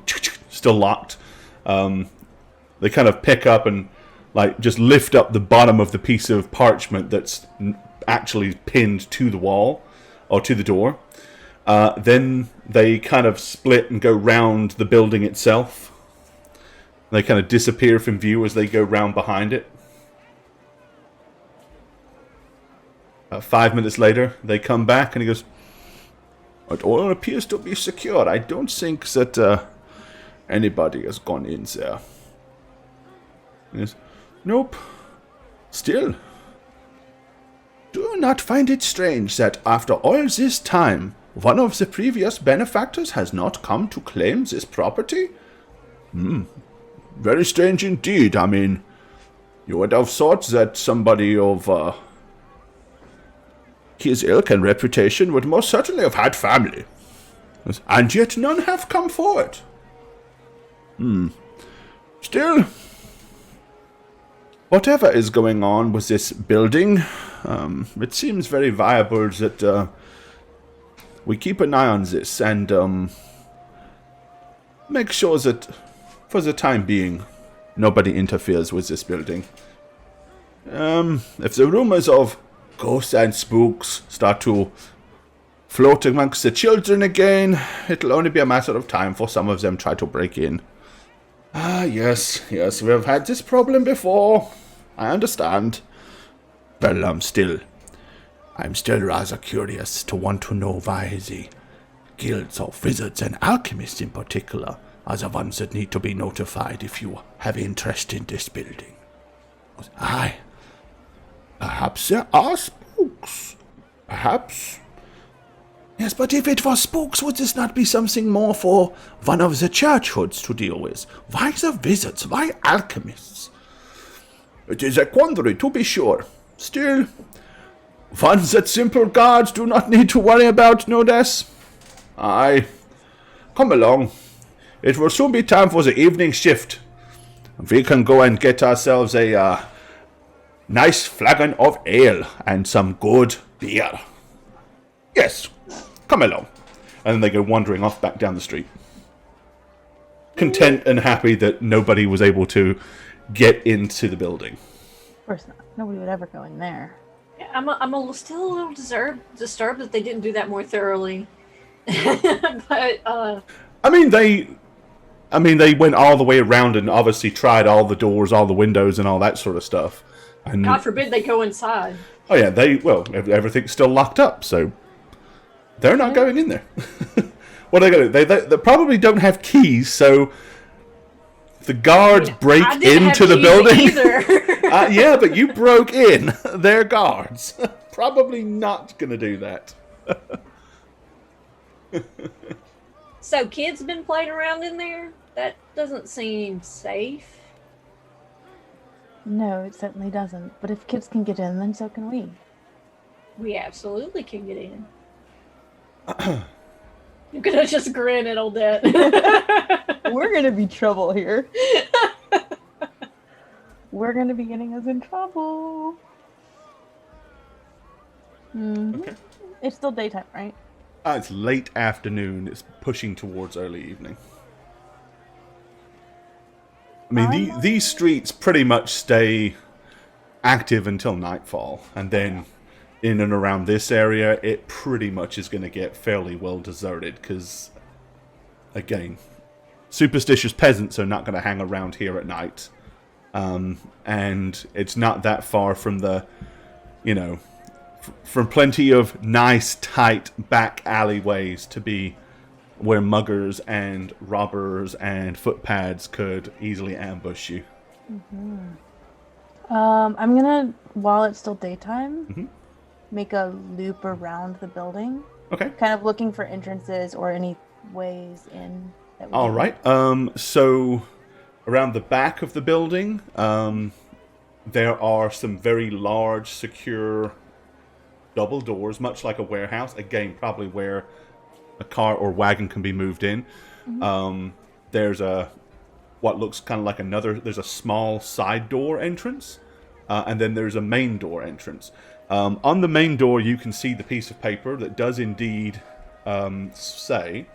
still locked. They kind of pick up and like just lift up the bottom of the piece of parchment that's actually pinned to the wall or to the door. Then they kind of split and go round the building itself. They kind of disappear from view as they go round behind it. 5 minutes later, they come back and he goes, it all appears to be secure. I don't think that anybody has gone in there. He goes, nope. Still, do you not find it strange that after all this time, one of the previous benefactors has not come to claim this property? Very strange indeed. I mean, You would have thought that somebody of his ilk and reputation would most certainly have had family. And yet none have come forward. Still, whatever is going on with this building, it seems very viable that we keep an eye on this and make sure that, for the time being, nobody interferes with this building. If the rumors of ghosts and spooks start to float amongst the children again, it'll only be a matter of time for some of them try to break in. Yes, we've had this problem before. I understand. Well, I'm still rather curious to want to know why the guilds of wizards and alchemists in particular are the ones that need to be notified if you have interest in this building. Perhaps there are spooks. Perhaps. Yes, but if it was spooks, would this not be something more for one of the churchhoods to deal with? Why the wizards? Why alchemists? It is a quandary, to be sure. Still, one that simple guards do not need to worry about, no less. Aye. Come along. It will soon be time for the evening shift. We can go and get ourselves a nice flagon of ale and some good beer. Yes, come along. And then they go wandering off back down the street. Content and happy that nobody was able to get into the building. Of course not. Nobody would ever go in there. Yeah, still a little disturbed that they didn't do that more thoroughly. But I mean, they went all the way around and obviously tried all the doors, all the windows, and all that sort of stuff. And God forbid they go inside. Oh yeah, everything's still locked up, so they're not going in there. What are they going to do? They probably don't have keys, so the guards break into the building. Yeah, but you broke in. They're guards. Probably not going to do that. So kids been playing around in there? That doesn't seem safe. No, it certainly doesn't. But if kids can get in, then so can we. We absolutely can get in. You're gonna just grin at Odette. We're gonna be trouble here. We're gonna be getting us in trouble. Okay. It's still daytime, right? It's late afternoon. It's pushing towards early evening. I mean, these streets pretty much stay active until nightfall, and then in and around this area, it pretty much is going to get fairly well deserted, because, again, superstitious peasants are not going to hang around here at night, and it's not that far from the, from plenty of nice, tight back alleyways to be where muggers and robbers and footpads could easily ambush you. Mm-hmm. I'm gonna, while it's still daytime, make a loop around the building. Okay. Kind of looking for entrances or any ways in. All right. So around the back of the building, there are some very large, secure double doors, much like a warehouse. Again, probably where a car or wagon can be moved in. There's what looks kind of like there's a small side door entrance, and then there's a main door entrance. On the main door, you can see the piece of paper that does indeed say,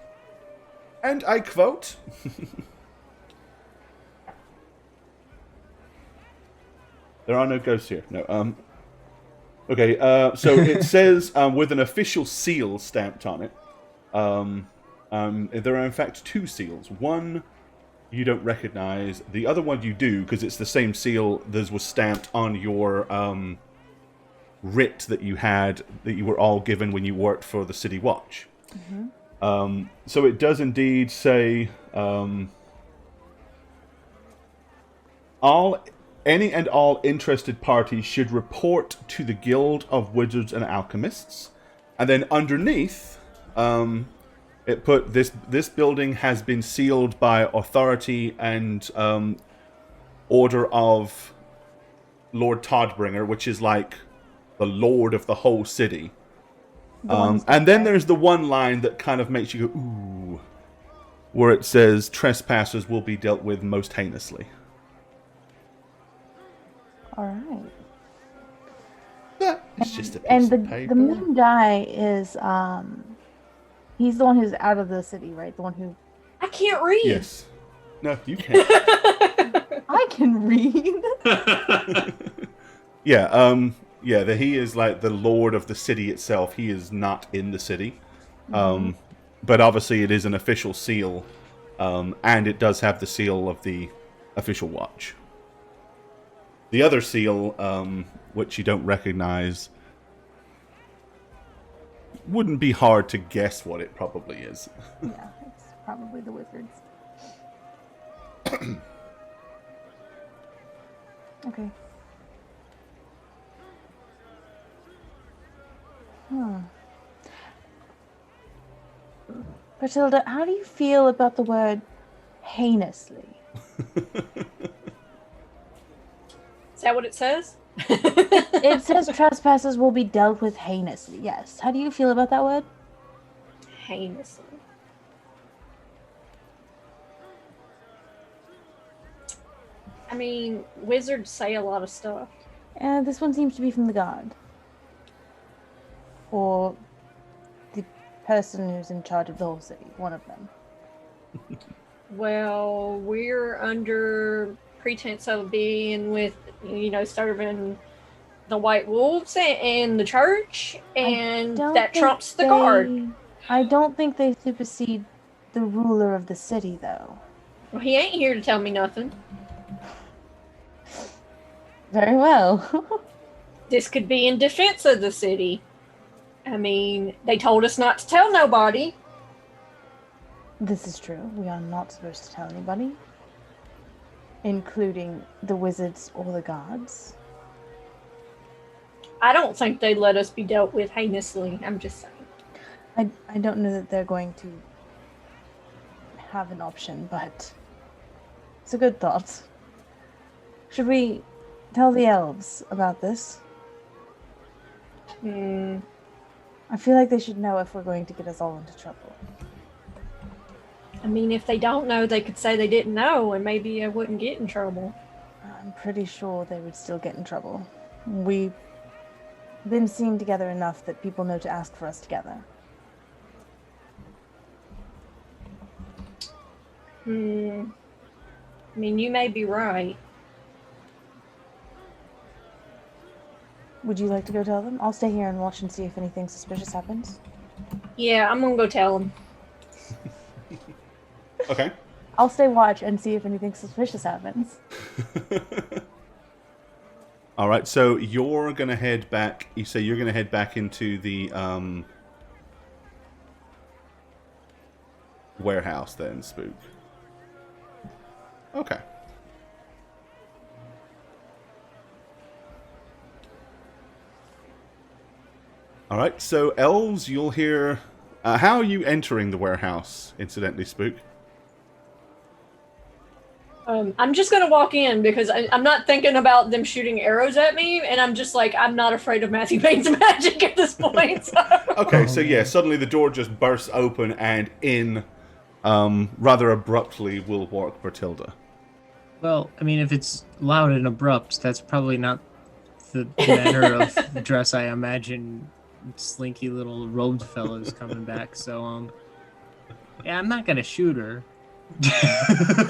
and I quote, there are no ghosts here. No. Okay, so it says, with an official seal stamped on it, there are in fact two seals. One you don't recognize, the other one you do, because it's the same seal that was stamped on your writ that you were all given when you worked for the City Watch. So it does indeed say, any and all interested parties should report to the Guild of Wizards and Alchemists. And then underneath, it put this building has been sealed by authority and order of Lord Toddbringer, which is like the lord of the whole city. The And then there's the one line that kind of makes you go, ooh, where it says, trespassers will be dealt with most heinously. All right. It's just a piece And of paper. the main guy is he's the one who's out of the city, right? The one who I can't read. Yes. No, you can't. I can read. Yeah, he is like the lord of the city itself. He is not in the city. But obviously it is an official seal, and it does have the seal of the official watch. The other seal, which you don't recognize, wouldn't be hard to guess what it probably is. Yeah, it's probably the wizards. Okay. Matilda, how do you feel about the word heinously? Is that what it says? It says trespassers will be dealt with heinously. Yes. How do you feel about that word? Heinously. I mean, wizards say a lot of stuff. And this one seems to be from the guard. Or the person who's in charge of the whole city. One of them. Well, we're under pretense of being with, serving the White Wolves and the church, and that trumps the guard. I don't think they supersede the ruler of the city, though. Well, he ain't here to tell me nothing. Very well. This could be in defense of the city. I mean, they told us not to tell nobody. This is true. We are not supposed to tell anybody, including the wizards or the gods. I don't think they'd let us be dealt with heinously. I'm just saying. I don't know that they're going to have an option, but it's a good thought. Should we tell the elves about this? I feel like they should know if we're going to get us all into trouble. I mean, if they don't know, they could say they didn't know, and maybe I wouldn't get in trouble. I'm pretty sure they would still get in trouble. We've been seen together enough that people know to ask for us together. I mean, you may be right. Would you like to go tell them? I'll stay here and watch and see if anything suspicious happens. Yeah, I'm gonna go tell them. Okay. I'll stay watch and see if anything suspicious happens. All right, so you're going to head back. You say you're going to head back into the warehouse then, Spook. Okay. All right, so elves, you'll hear... how are you entering the warehouse, incidentally, Spook? I'm just gonna walk in because I'm not thinking about them shooting arrows at me, and I'm just like, I'm not afraid of Matthew Payne's magic at this point. So. Okay, so yeah, suddenly the door just bursts open, and in, rather abruptly, will walk Bertilda. Well, I mean, if it's loud and abrupt, that's probably not the manner of dress I imagine slinky little robed fellas coming back. So, yeah, I'm not gonna shoot her.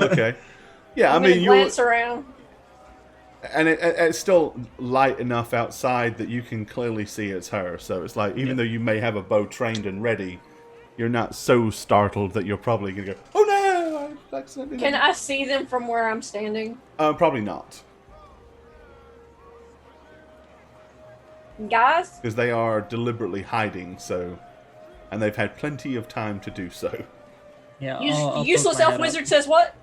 Okay. Yeah, I I'm mean, gonna you're... glance around. And it's still light enough outside that you can clearly see it's her. So it's like, even though you may have a bow trained and ready, you're not so startled that you're probably going to go, oh no! I accidentally... Can I see them from where I'm standing? Probably not. Guys? Because they are deliberately hiding, so... And they've had plenty of time to do so. Yeah, I'll useless elf wizard says what?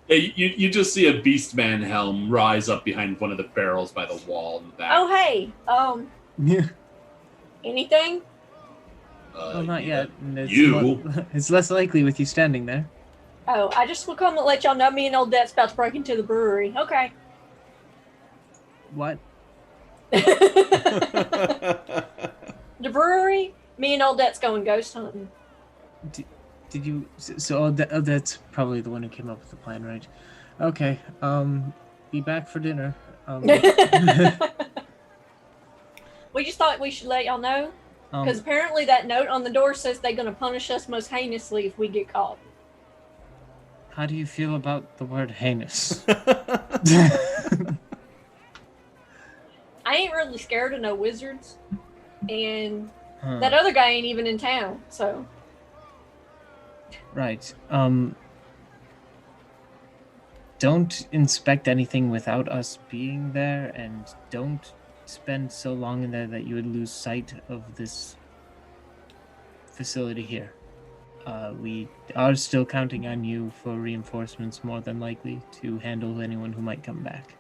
You just see a Beastman helm rise up behind one of the barrels by the wall in the back. Oh hey, Yeah. anything? Well, not yet. It's you? It's less likely with you standing there. Oh, I just will come and let y'all know me and old Det's about to break into the brewery. Okay. What? The brewery? Me and old Det's going ghost hunting. Did you? So that's probably the one who came up with the plan, right? Okay. Be back for dinner. We just thought we should let y'all know. Because apparently that note on the door says they're going to punish us most heinously if we get caught. How do you feel about the word heinous? I ain't really scared of no wizards. And that other guy ain't even in town, so... Right. Don't inspect anything without us being there, and don't spend so long in there that you would lose sight of this facility here. We are still counting on you for reinforcements, more than likely, to handle anyone who might come back.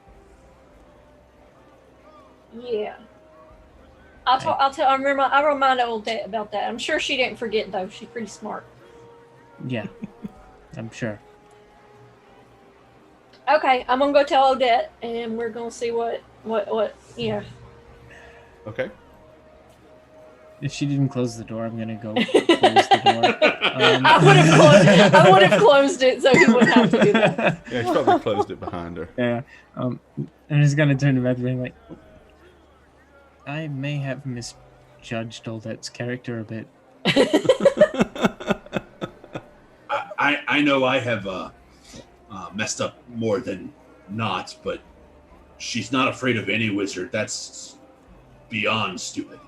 Yeah. I'll remind old Dad about that. I'm sure she didn't forget, though. She's pretty smart. Yeah, I'm sure. Okay, I'm gonna go tell Odette, and we're gonna see what Okay. If she didn't close the door, I'm gonna go close the door. I would have closed it so he wouldn't have to do that. Yeah, she probably closed it behind her. Yeah. I'm just gonna turn to Matthew and like, I may have misjudged Odette's character a bit. I know I have messed up more than not, but she's not afraid of any wizard. That's beyond stupid.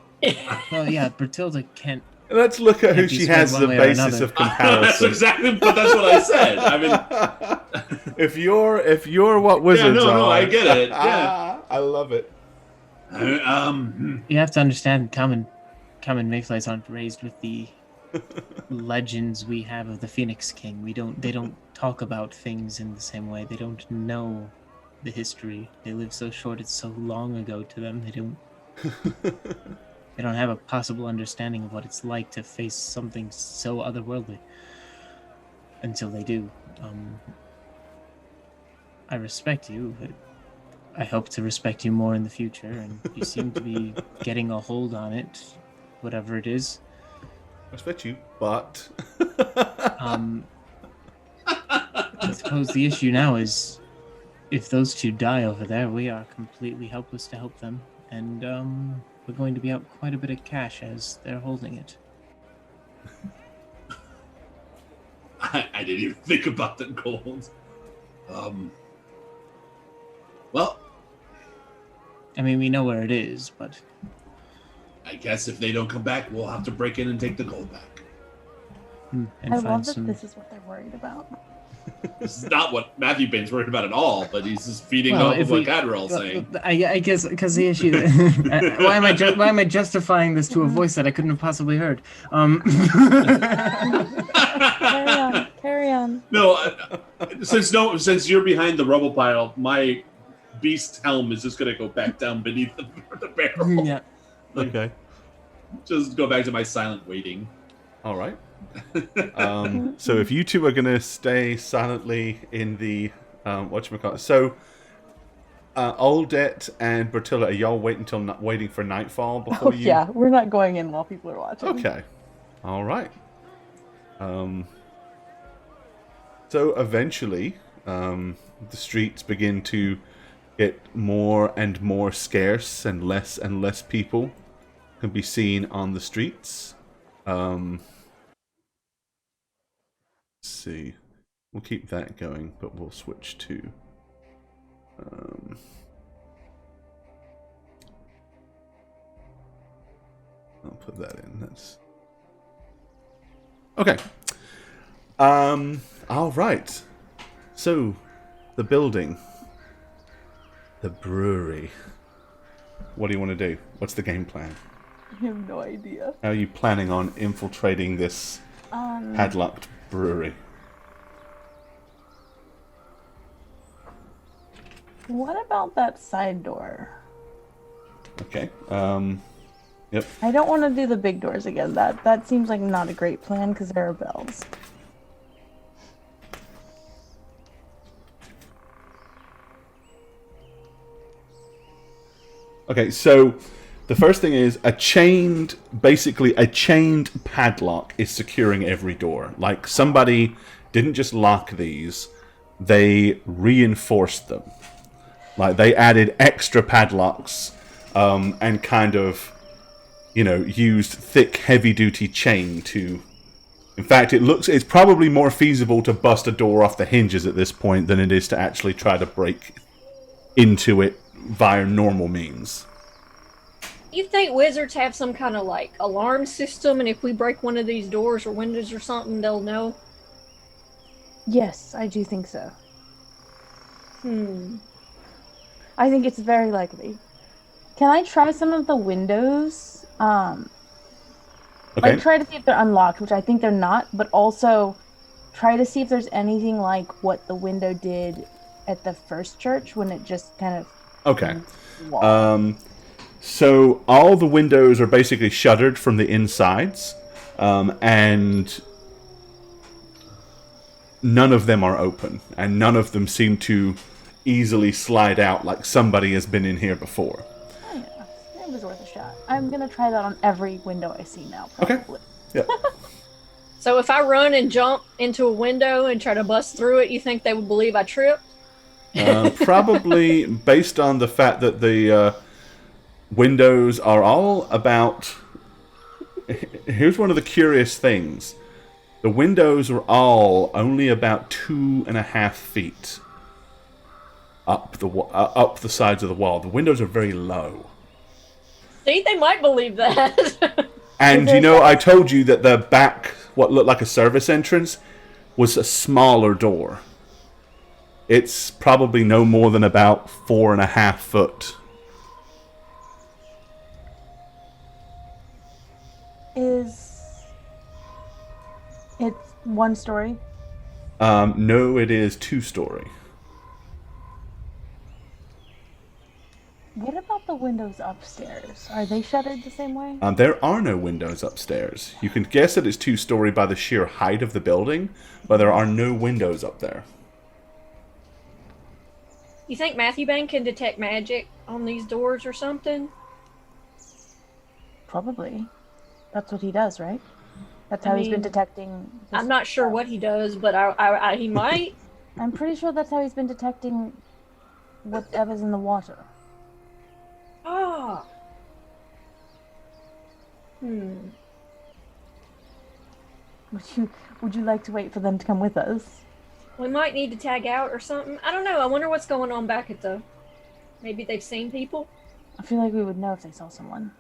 Well, yeah, Bertilda can't. Let's look at who she has the basis of comparison. But that's what I said. I mean, if you're what wizards are, no, I get it. Yeah, I love it. You have to understand, common Mayflies aren't raised with the legends we have of the Phoenix King. They don't talk about things in the same way. They don't know the history. They live so short, it's so long ago to them. They don't have a possible understanding of what it's like to face something so otherworldly until they do. I respect you, but I hope to respect you more in the future, and you seem to be getting a hold on it, whatever it is. I respect you, but... I suppose the issue now is if those two die over there, we are completely helpless to help them, and we're going to be out quite a bit of cash as they're holding it. I didn't even think about the gold. Well, I mean, we know where it is, but... I guess if they don't come back, we'll have to break in and take the gold back. And I love that this is what they're worried about. This is not what Matthew Bain's worried about at all, but he's just feeding off of what Cadrell's saying. I guess because the issue... why am I justifying this to a voice that I couldn't have possibly heard? Carry on. No, since you're behind the rubble pile, my beast helm is just going to go back down beneath the barrel. Yeah. Okay. Just go back to my silent waiting. All right. So if you two are going to stay silently in the whatchamacallit. So Oldet and Bertilla, are y'all waiting for nightfall before you? Yeah, we're not going in while people are watching. Okay. All right. So eventually, the streets begin to get more and more scarce, and less people can be seen on the streets. Let's see. We'll keep that going, but we'll switch to... I'll put that in. That's... Okay. All right. So, the building. The brewery. What do you want to do? What's the game plan? I have no idea. How are you planning on infiltrating this padlocked brewery? What about that side door? Okay. Yep. I don't want to do the big doors again. That seems like not a great plan because there are bells. Okay, so the first thing is basically a chained padlock is securing every door. Like somebody didn't just lock these, they reinforced them. Like they added extra padlocks and kind of, used thick, heavy-duty chain to... In fact, it's probably more feasible to bust a door off the hinges at this point than it is to actually try to break into it via normal means. You think wizards have some kind of like alarm system, and if we break one of these doors or windows or something, they'll know? Yes, I do think so. I think it's very likely. Can I try some of the windows? Okay. Like try to see if they're unlocked, which I think they're not, but also try to see if there's anything like what the window did at the first church when it just kind of... Okay. So all the windows are basically shuttered from the insides, and none of them are open, and none of them seem to easily slide out like somebody has been in here before. Oh, yeah. It was worth a shot. I'm going to try that on every window I see now, probably. Okay. Yeah. So if I run and jump into a window and try to bust through it, you think they would believe I tripped? Probably based on the fact that the windows are all about... Here's one of the curious things. The windows are all only about 2.5 feet up the sides of the wall. The windows are very low. See, they might believe that. And I told you that the back, what looked like a service entrance, was a smaller door. It's probably no more than about 4.5 foot. It's one story? No, it is 2-story. What about the windows upstairs? Are they shuttered the same way? There are no windows upstairs. You can guess that it's 2-story by the sheer height of the building, but there are no windows up there. You think Matthew Bane can detect magic on these doors or something? Probably. That's what he does, right? That's how he's been detecting... I'm not sure what he does, but he might. I'm pretty sure that's how he's been detecting whatever's in the water. Ah. Would you like to wait for them to come with us? We might need to tag out or something. I don't know. I wonder what's going on back at the... Maybe they've seen people? I feel like we would know if they saw someone.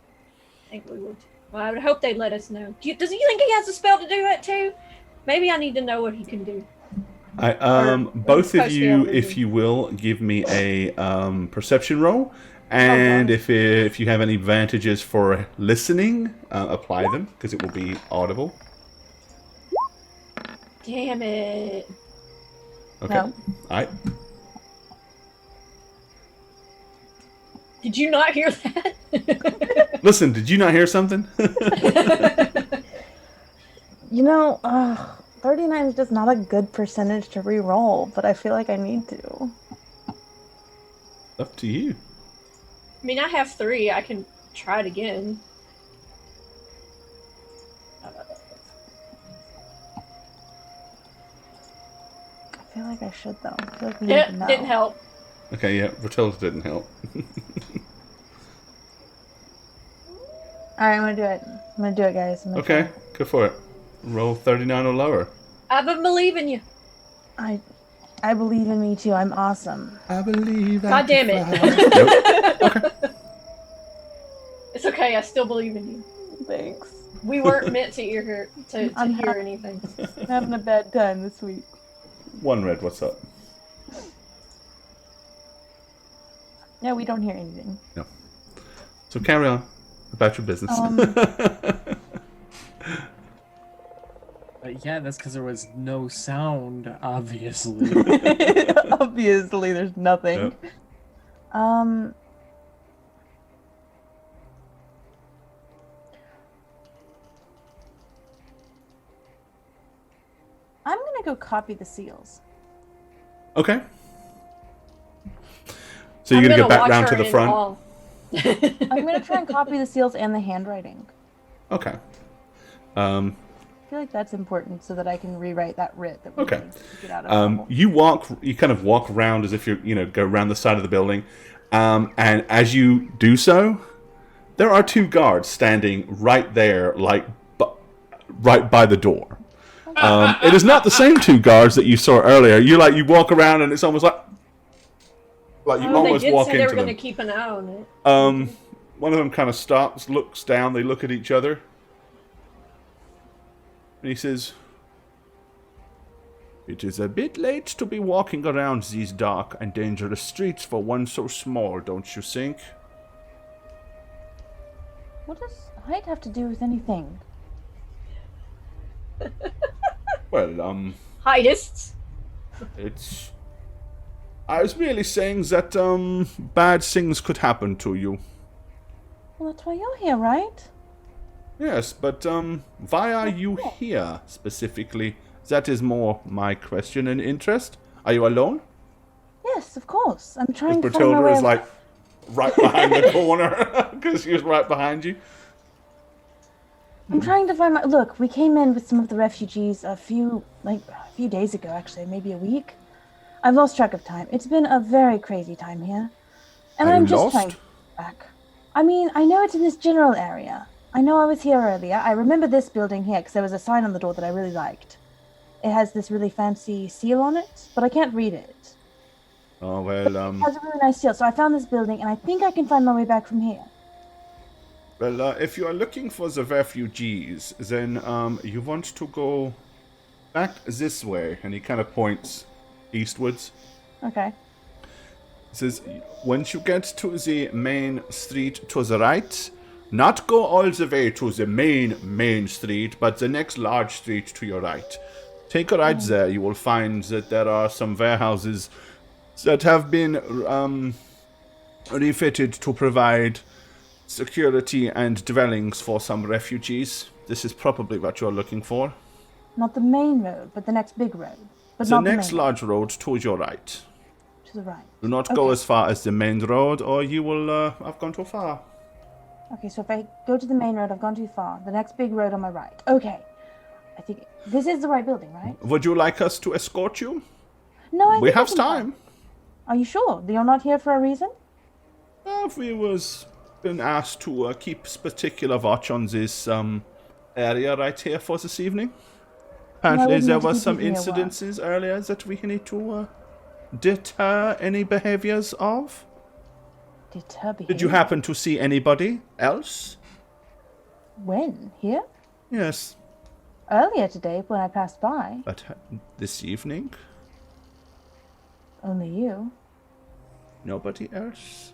I think we would. Well, I would hope they'd let us know. Does he think he has a spell to do it too? Maybe I need to know what he can do. Both of you, if you will, give me a perception roll. And if you have any advantages for listening, apply them, because it will be audible. Damn it. Okay. No. Alright. Did you not hear that? Listen, did you not hear something? 39 is just not a good percentage to re-roll, but I feel like I need to. Up to you. I mean, I have 3. I can try it again. I feel like I should, though. I feel like we need to know. Didn't help. Okay, yeah, Rotilda didn't help. Alright, I'm gonna do it. I'm gonna do it, guys. Okay, go for it. Roll 39 or lower. I've been believing you. I believe in me, too. I'm awesome. I believe God damn it. Nope. Okay. It's okay, I still believe in you. Thanks. We weren't meant to hear anything. I'm having a bad time this week. One Red, what's up? No, we don't hear anything. No. So carry on about your business. Yeah, that's because there was no sound, obviously. Obviously, there's nothing. Yep. I'm gonna go copy the seals. Okay. So you're gonna go back round to the front? I'm gonna try and copy the seals and the handwriting. Okay. I feel like that's important so that I can rewrite that writ that we Okay. need to get out of trouble. You kind of walk around as if you're, go around the side of the building. And as you do so, there are 2 guards standing right there, like, right by the door. It is not the same 2 guards that you saw earlier. You walk around and it's almost like you almost they did walk say into they were going to them. keep an eye on it. One of them kind of stops, looks down, they look at each other. And he says, "It is a bit late to be walking around these dark and dangerous streets for one so small, don't you think?" What does height have to do with anything? Well, Heightists. it's... I was merely saying that, bad things could happen to you. Well, that's why you're here, right? Yes, but, why are you here, specifically? That is more my question and interest. Are you alone? Yes, of course. I'm trying to find my Bertilda way. is, like, right behind the corner, because she was right behind you. I'm trying to find my. Look, we came in with some of the refugees a few days ago, actually, maybe a week. I've lost track of time. It's been a very crazy time here, and Are I'm you just lost? trying to get back. I mean, I know it's in this general area. I know I was here earlier. I remember this building here because there was a sign on the door that I really liked. It has this really fancy seal on it, but I can't read it. Oh, well, It has a really nice seal, so I found this building, and I think I can find my way back from here. Well, if you are looking for the refugees, then you want to go back this way. And he kind of points eastwards. Okay. He says, once you get to the main street to the right, not go all the way to the main street, but the next large street to your right. Take a right there. You will find that there are some warehouses that have been refitted to provide security and dwellings for some refugees. This is probably what you're looking for. Not the main road, but the next big road. But The not next the main large road to your right. road. To the right. Do not go as far as the main road, or you will have gone too far. Okay, so if I go to the main road, I've gone too far. The next big road on my right. Okay. I think this is the right building, right? Would you like us to escort you? No, I We think I have can time. find- Are you sure? You're not here for a reason? We was been asked to keep particular watch on this area right here for this evening. Apparently wouldn't there want to was be some busy at work. incidences earlier that we need to deter any behaviors of. Deter Did you happen to see anybody else? When? Here? Yes, Earlier today when I passed by. but this evening, Only you. nobody else?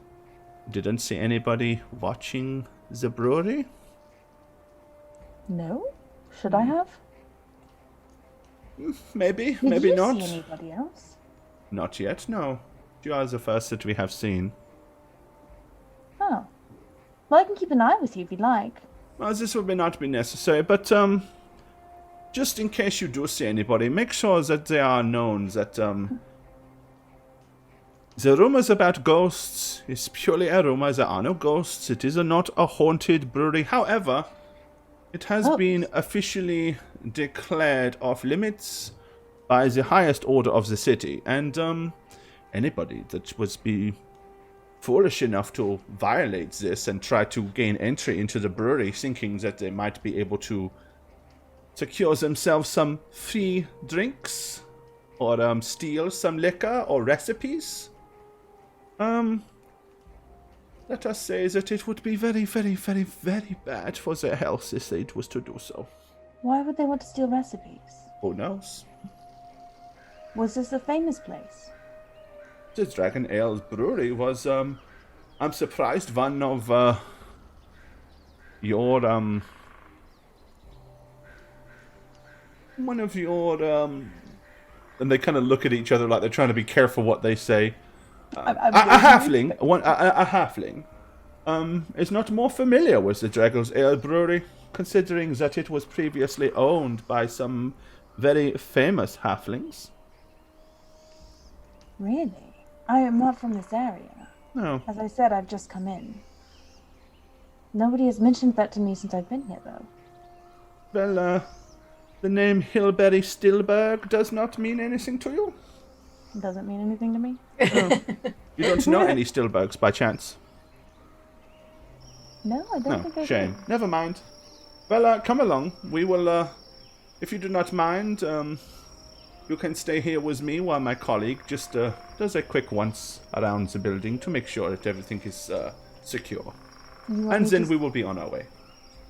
Didn't see anybody watching the brewery? No? Should I have? Maybe, Did maybe you not. see anybody else? Not yet, no. You are the first that we have seen. Oh. Well, I can keep an eye with you if you'd like. Well, this will not be necessary, but just in case you do see anybody, make sure that they are known that the rumors about ghosts is purely a rumor. There are no ghosts. It is not a haunted brewery. However, it has been officially declared off limits by the highest order of the city, and anybody that would be foolish enough to violate this and try to gain entry into the brewery thinking that they might be able to secure themselves some free drinks or steal some liquor or recipes, let us say that it would be very, very, very, very bad for their health if they was to do so. Why would they want to steal recipes? Who knows? Was this a famous place? The Dragon Ale Brewery was, I'm surprised one of, your, and they kind of look at each other like they're trying to be careful what they say. A halfling is not more familiar with the Dragon's Ale Brewery, considering that it was previously owned by some very famous halflings. Really? I am not from this area. No. As I said, I've just come in. Nobody has mentioned that to me since I've been here, though. Well, the name Hillberry Stillberg does not mean anything to you? It doesn't mean anything to me. Oh. You don't know any Stillbergs by chance? No, I don't think I Shame. do. Never mind. Well, come along. We will, if you do not mind, you can stay here with me while my colleague just does a quick once around the building to make sure that everything is secure. And then we will be on our way.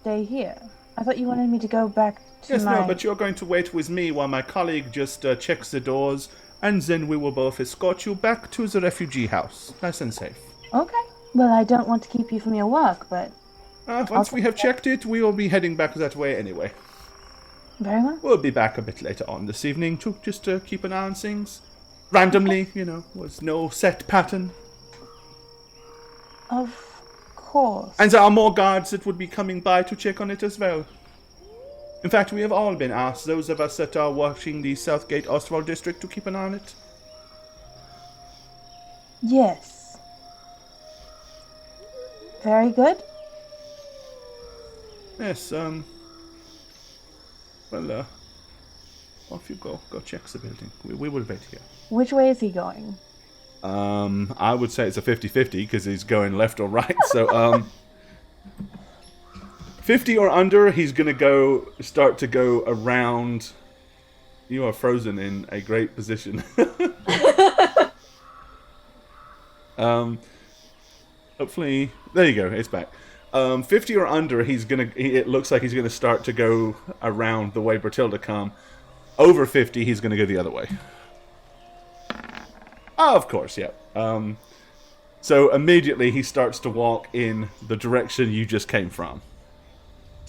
Stay here. I thought you wanted me to go back to No, but you're going to wait with me while my colleague just checks the doors, and then we will both escort you back to the refugee house. Nice and safe. Okay. Well, I don't want to keep you from your work, but... Once we have checked it, we will be heading back that way anyway. Very well. We'll be back a bit later on this evening to just keep an eye on things. Randomly, was no set pattern. Of course. And there are more guards that would be coming by to check on it as well. In fact, we have all been asked, those of us that are watching the Southgate Ostwald district, to keep an eye on it. Yes. Very good. Yes, well, off you go. Go check the building. We will wait here. Which way is he going? I would say it's a 50-50 because he's going left or right. So, 50 or under, he's going to start to go around. You are frozen in a great position. Hopefully, there you go. It's back. 50 or under, it looks like he's gonna start to go around the way Bertilda come. Over 50, he's gonna go the other way. Oh, of course, yeah. So immediately he starts to walk in the direction you just came from.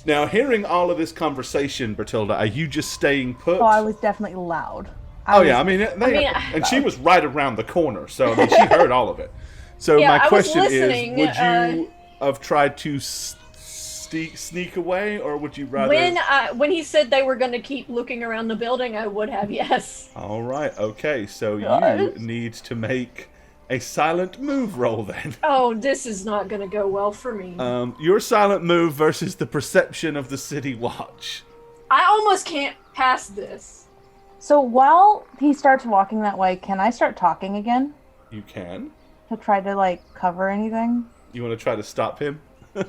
Now, hearing all of this conversation, Bertilda, are you just staying put? Oh, I was definitely loud. And she was right around the corner, so she heard all of it. So yeah, my question is, would listening, you have tried to sneak away, or would you rather... When he said they were going to keep looking around the building, I would have, yes. All right, okay, so you need to make a silent move roll then. Oh, this is not going to go well for me. Your silent move versus the perception of the city watch. I almost can't pass this. So while he starts walking that way, can I start talking again? You can. To try to, cover anything? You want to try to stop him?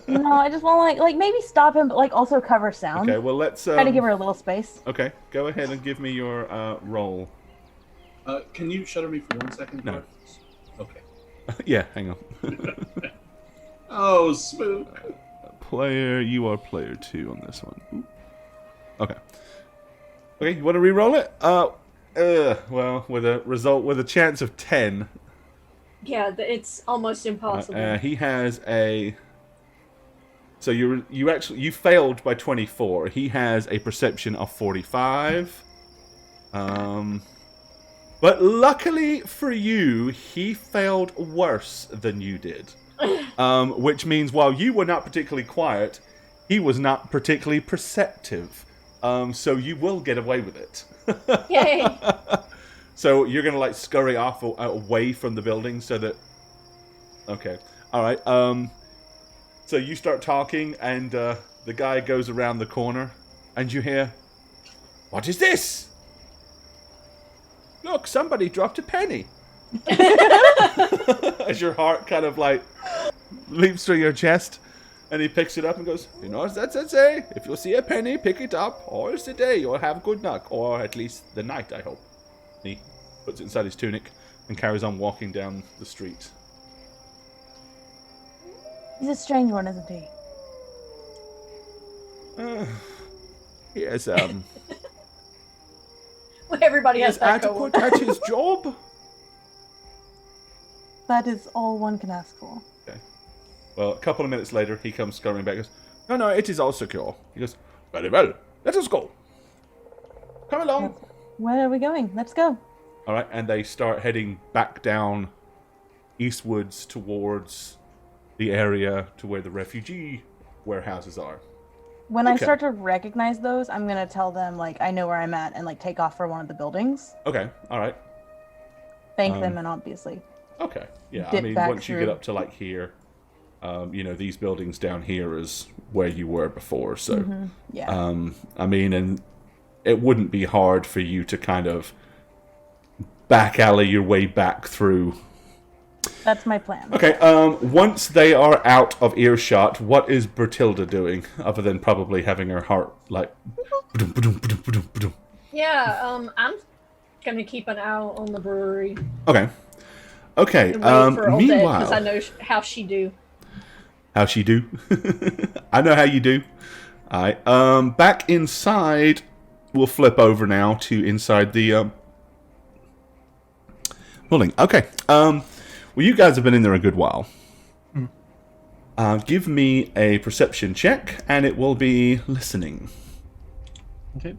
No, I just want to, maybe stop him, but, also cover sound. Okay, well, let's... Try to give her a little space. Okay, go ahead and give me your roll. Can you shutter me for 1 second? No. Okay. Yeah, hang on. Oh, smooth. You are player 2 on this one. Ooh. Okay. Okay, you want to re-roll it? Well, with a chance of 10... Yeah, it's almost impossible. He has a... So you failed by 24. He has a perception of 45. But luckily for you, he failed worse than you did. Which means while you were not particularly quiet, he was not particularly perceptive. So you will get away with it. Yay! So you're going to scurry off away from the building so that... Okay. All right. So you start talking and the guy goes around the corner and you hear, "What is this? Look, somebody dropped a penny." As your heart kind of leaps through your chest, and he picks it up and goes, "You know what that say? If you see a penny, pick it up. Or it's the day you'll have good luck, or at least the night, I hope." He puts it inside his tunic and carries on walking down the street. He's a strange one, isn't he? He is, Everybody he has is that adequate coworker. at his job. That is all one can ask for. Okay. Well, a couple of minutes later, he comes scurrying back and goes, No, it is all secure. He goes, "Very well, let us go. Come along." Where are we going? Let's go. All right, and they start heading back down eastwards towards the area to where the refugee warehouses are. When I start to recognize those, I'm going to tell them, I know where I'm at and, take off for one of the buildings. Okay, all right. Thank them, and obviously. Okay, yeah, Dip back once you through. get up to, here, these buildings down here is where you were before. So, Yeah. I mean, and it wouldn't be hard for you to kind of back alley your way back through. That's my plan. Okay, once they are out of earshot, what is Bertilda doing, other than probably having her heart, like... Yeah, I'm gonna keep an eye on the brewery. Okay. Okay, And wait for Odette, meanwhile... because I know how she do. How she do? I know how you do. Alright, back inside, we'll flip over now to inside the, building. Okay, well, you guys have been in there a good while. Give me a perception check, and it will be listening. Okay.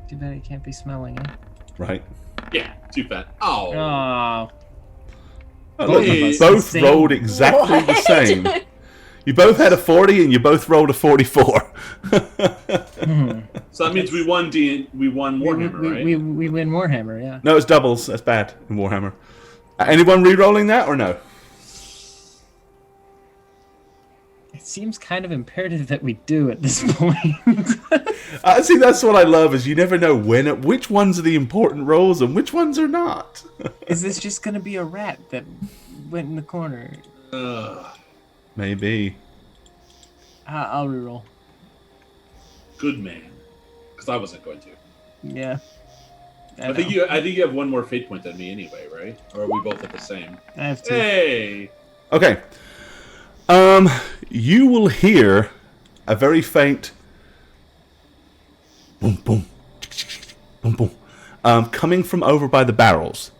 Too bad it can't be smelling, huh? Right. Yeah, too bad. Oh. Oh. Oh, look, you both rolled exactly the same. You both had a 40, and you both rolled a 44. So that means we won Warhammer, right? We win Warhammer, yeah. No, it's doubles. That's bad in Warhammer. Anyone re-rolling that, or no? It seems kind of imperative that we do at this point. See, that's what I love, is you never know which ones are the important rolls and which ones are not. Is this just going to be a rat that went in the corner? Maybe. I'll reroll. Good man. Because I wasn't going to. Yeah. I think you have one more fate point than me anyway, right? Or are we both at the same? I have two. Hey! Okay. You will hear a very faint boom, boom, boom, boom, coming from over by the barrels.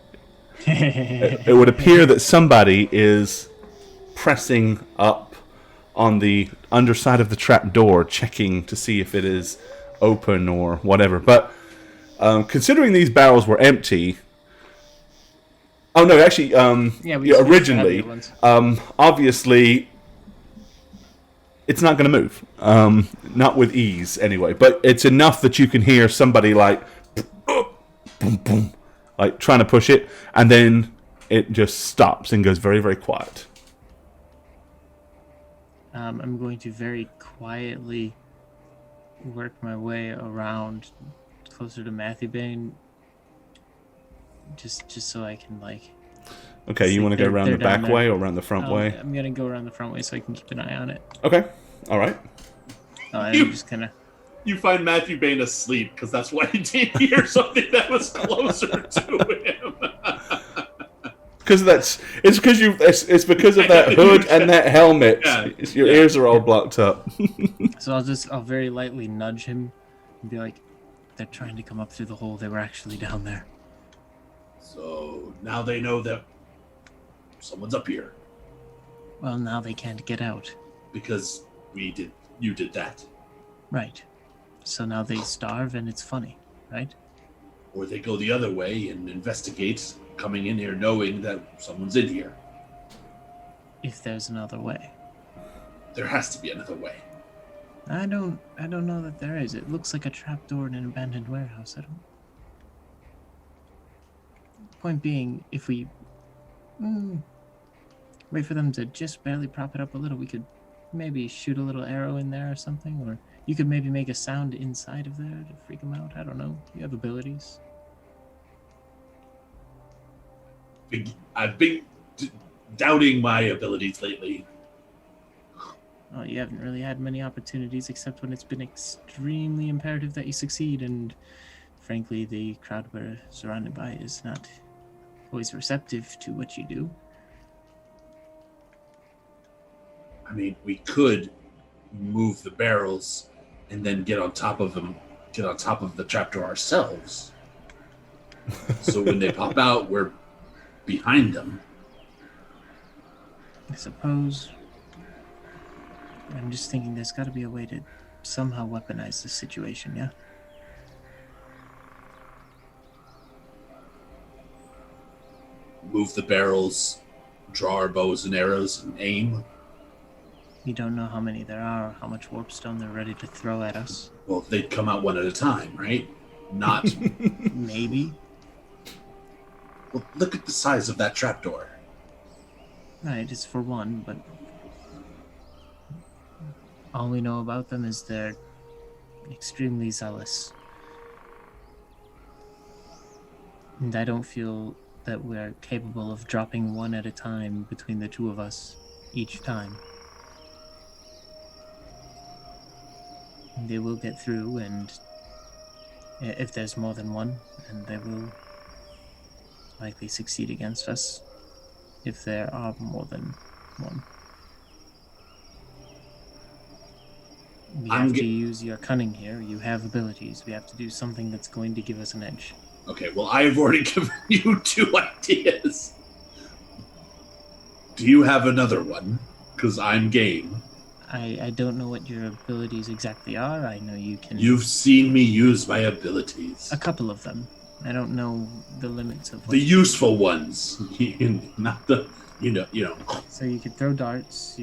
It would appear that somebody is pressing up on the underside of the trap door, checking to see if it is open or whatever. But considering these barrels were empty... Oh, no, actually, originally, obviously... It's not going to move. Not with ease, anyway. But it's enough that you can hear somebody like... Boom, boom, like trying to push it. And then it just stops and goes very, very quiet. I'm going to very quietly work my way around closer to Matthew Bane. Just so I can, like... Okay, you want to go around the back way or around the front way? I'm going to go around the front way so I can keep an eye on it. Okay, all right. I'm just going to... You find Matthew Bane asleep, because that's why he didn't hear something that was closer to him. Because it's because of that hood and that helmet. Yeah, your ears are all blocked up. So I'll very lightly nudge him and be like, they're trying to come up through the hole. They were actually down there. So now they know that someone's up here. Well, now they can't get out. Because you did that. Right. So now they starve and it's funny, right? Or they go the other way and investigate, coming in here knowing that someone's in here. If there's another way. There has to be another way. I don't know that there is. It looks like a trapdoor in an abandoned warehouse. Point being, if we wait for them to just barely prop it up a little, we could maybe shoot a little arrow in there or something, or you could maybe make a sound inside of there to freak them out. I don't know. You have abilities. I've been doubting my abilities lately. Oh, you haven't really had many opportunities except when it's been extremely imperative that you succeed, and frankly, the crowd we're surrounded by is not always receptive to what you do. I mean, we could move the barrels and then get on top of the trapdoor ourselves. So when they pop out, we're behind them. I suppose. I'm just thinking there's got to be a way to somehow weaponize this situation, yeah? Move the barrels, draw our bows and arrows, and aim. You don't know how many there are or how much warpstone they're ready to throw at us. Well, they'd come out one at a time, right? Not... Maybe. Well, look at the size of that trapdoor. Right, it's for one, but all we know about them is they're extremely zealous. And I don't feel that we're capable of dropping one at a time between the two of us each time. They will get through, and if there's more than one, then they will likely succeed against us if there are more than one. We have to use your cunning here. You have abilities. We have to do something that's going to give us an edge. Okay, well, I've already given you 2 ideas. Do you have another one? Because I'm game. I don't know what your abilities exactly are. I know you can... You've seen me use my abilities. A couple of them. I don't know the limits of... The useful ones. Not the... You know. So you could throw darts.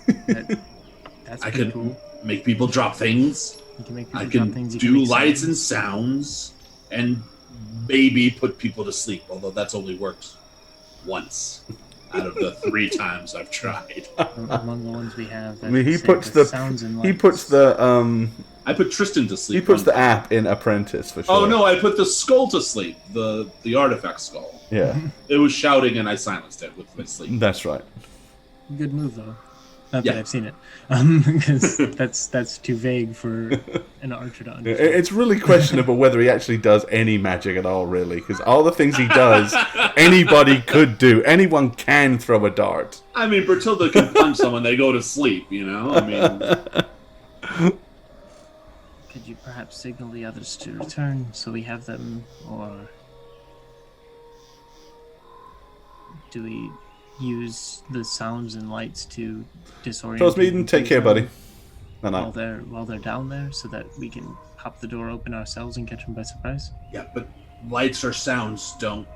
That's I can cool. make people drop things. You can make people I can drop things. You do can make lights sounds. and sounds. And maybe put people to sleep. Although that's only worked once out of the 3 times I've tried. Among the ones we have... I mean, he puts the sounds and he lights. puts the I put Tristan to sleep. he puts the app in Apprentice for sure. Oh no, I put the skull to sleep. The artifact skull. Yeah, It was shouting and I silenced it with my sleep. that's right. Good move, though. Not Yeah. that I've seen it. Because that's too vague for an archer to understand. It's really questionable whether he actually does any magic at all, really, because all the things he does, anybody could do. Anyone can throw a dart. I mean, Bertilda can punch someone, they go to sleep, you know? I mean... Could you perhaps signal the others to return so we have them, or do we use the sounds and lights to disorient Cosmeeden, take care, buddy. No, while no. they're down there so that we can pop the door open ourselves and catch them by surprise? Yeah, but lights or sounds don't